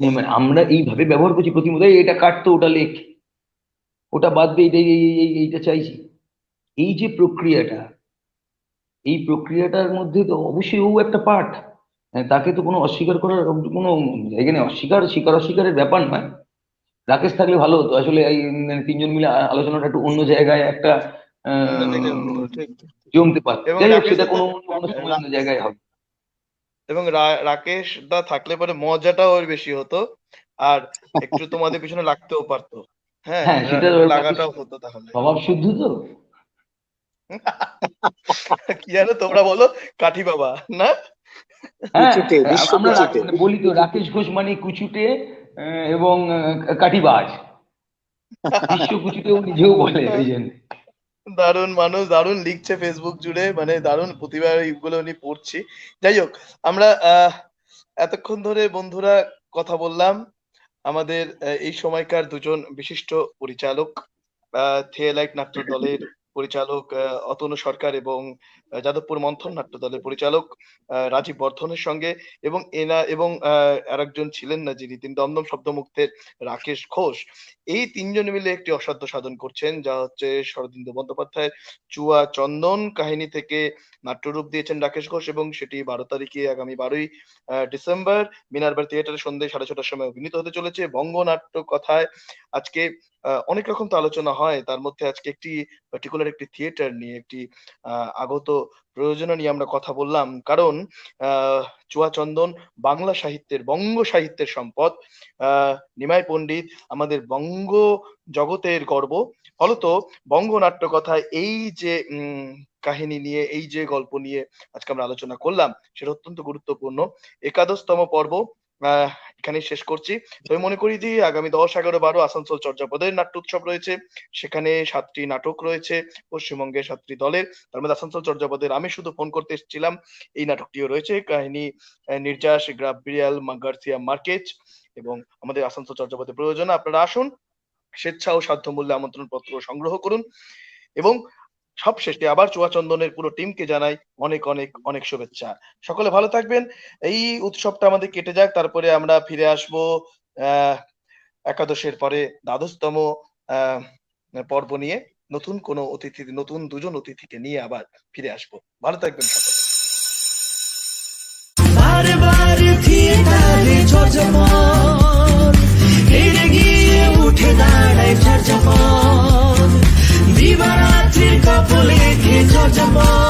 মানে আমরা এইভাবে ব্যবহার করছি প্রতিমত, "এই এটা কাটতো, ওটা লেখ, ওটা বাদ দে, এইটা চাইছি।" এই যে প্রক্রিয়াটা, এই প্রক্রিয়াটার মধ্যে তো অবশ্যই ও একটা পার্ট। তাকে তো কোনো অস্বীকার করার কোনো জায়গা নেই, স্বীকার অস্বীকারের ব্যাপার নয়। রাকেশ থাকলে ভালো হতো আসলে, এই তিনজন মিলে আলোচনাটা একটু অন্য জায়গায় একটা অন্য জায়গায় আহ, হতো, ঠিক। জমতে পারত। এবং যাই হোক, রাকেশ সেটা দা কোনো অন্য সময় অন্য জায়গায় হবে। এবং রাকেশ দা থাকলে পরে মজাটাও ওর বেশি হতো, আর একটু তোমাদের পিছনে লাগতেও পারতো। হ্যাঁ, হ্যাঁ, সেটা একটু রাকেশ লাগাটাও হতো তাহলে। স্বভাব শুদ্ধ তো। কি জানো তোমরা বলো, কাঠি বাবা না? হ্যাঁ, কুচুটে, বিশ্ব আমরা কুচুটে। মানে বলি তো, রাকেশ ঘোষ মানে কুচুটে এবং কাটিবাজ, বিশ্ব কুচুটেও নিজেও বলে ওই জন্য। দারুণ মানুষ, দারুণ লিখছে ফেসবুক জুড়ে, মানে দারুণ প্রতিভার ইগুলো উনি পড়ছি। যাই হোক, আমরা এতক্ষণ ধরে বন্ধুরা কথা বললাম আমাদের এই সময়কার দুজন বিশিষ্ট পরিচালক, থিয়েলাইট নাট্য দলের পরিচালক অতনু সরকার এবং যাদবপুর মন্থন নাট্য দলের পরিচালক রাজীব বর্ধনের সঙ্গে, এবং আরেকজন ছিলেন না যিনি, তিনি দমদম শব্দমুক্তের রাকেশ ঘোষ। এই তিনজন মিলে একটি অসাধ্য সাধন করছেন, যা হচ্ছে শরদিন্দু বন্দ্যোপাধ্যায়ের চুয়া চন্দন কাহিনী থেকে নাট্যরূপ দিয়েছেন রাকেশ ঘোষ, এবং সেটি 12 তারিখে, আগামী 12ই ডিসেম্বর মিনারবার থিয়েটারে সন্ধ্যে 6:30টার সময় অভিনীত হতে চলেছে। বঙ্গনাট্য কথায় আজকে অনেক রকম তো আলোচনা হয়, তার মধ্যে আজকে একটি পার্টিকুলার একটি থিয়েটার নিয়ে, একটি আগত প্রয়োজনা নিয়ে আমরা কথা বললাম। কারণ চুয়া চন্দন বাংলা সাহিত্যের, বঙ্গ সাহিত্যের সম্পদ। নিমাই পণ্ডিত আমাদের বঙ্গ জগতের গর্ব। ফলত বঙ্গনাট্য কথায় এই যে কাহিনী নিয়ে, এই যে গল্প নিয়ে আজকে আমরা আলোচনা করলাম, সেটা অত্যন্ত গুরুত্বপূর্ণ। 11তম পর্ব এখানেই শেষ করছি। তো আমি মনে করি যে আগামী 10, 11, 12 আসানসোল চর্যাপদের নাট্য উৎসব রয়েছে, সেখানে 7টি নাটক রয়েছে পশ্চিমবঙ্গের 7টি দলের, তার মধ্যে আসানসোল চর্যাপদের আমি শুধু ফোন করতে এসেছিলাম এই নাটকটিও রয়েছে। কাহিনী নির্যাস গ্রাব্রিয়াল গার্সিয়া মার্কেজ, এবং আমাদের আসানসোল চর্যাপদের প্রয়োজন। আপনারা আসুন, স্বেচ্ছা ও সাধ্য মূল্যে আমন্ত্রণ পত্র সংগ্রহ করুন, এবং সবশেষে আবার চুয়া চন্দনের পুরো টিমকে জানাই অনেক অনেক অনেক শুভেচ্ছা। সকলে ভালো থাকবেন। এই উৎসবটা আমাদের কেটে যাক, তারপরে আমরা ফিরে আসবো একাদশের পরে দ্বাদশতম পর্ব নিয়ে, নতুন কোনো অতিথি, নতুন দুজন অতিথিকে নিয়ে আবার ফিরে আসবো। ভালো থাকবেন সকলে। বারবার থিয়েটারে চর্যাপদ, হেরে গিয়ে উঠে দাঁড়ায় চর্যাপদ, দিবারাত্রির কপলে চর্যাপদ।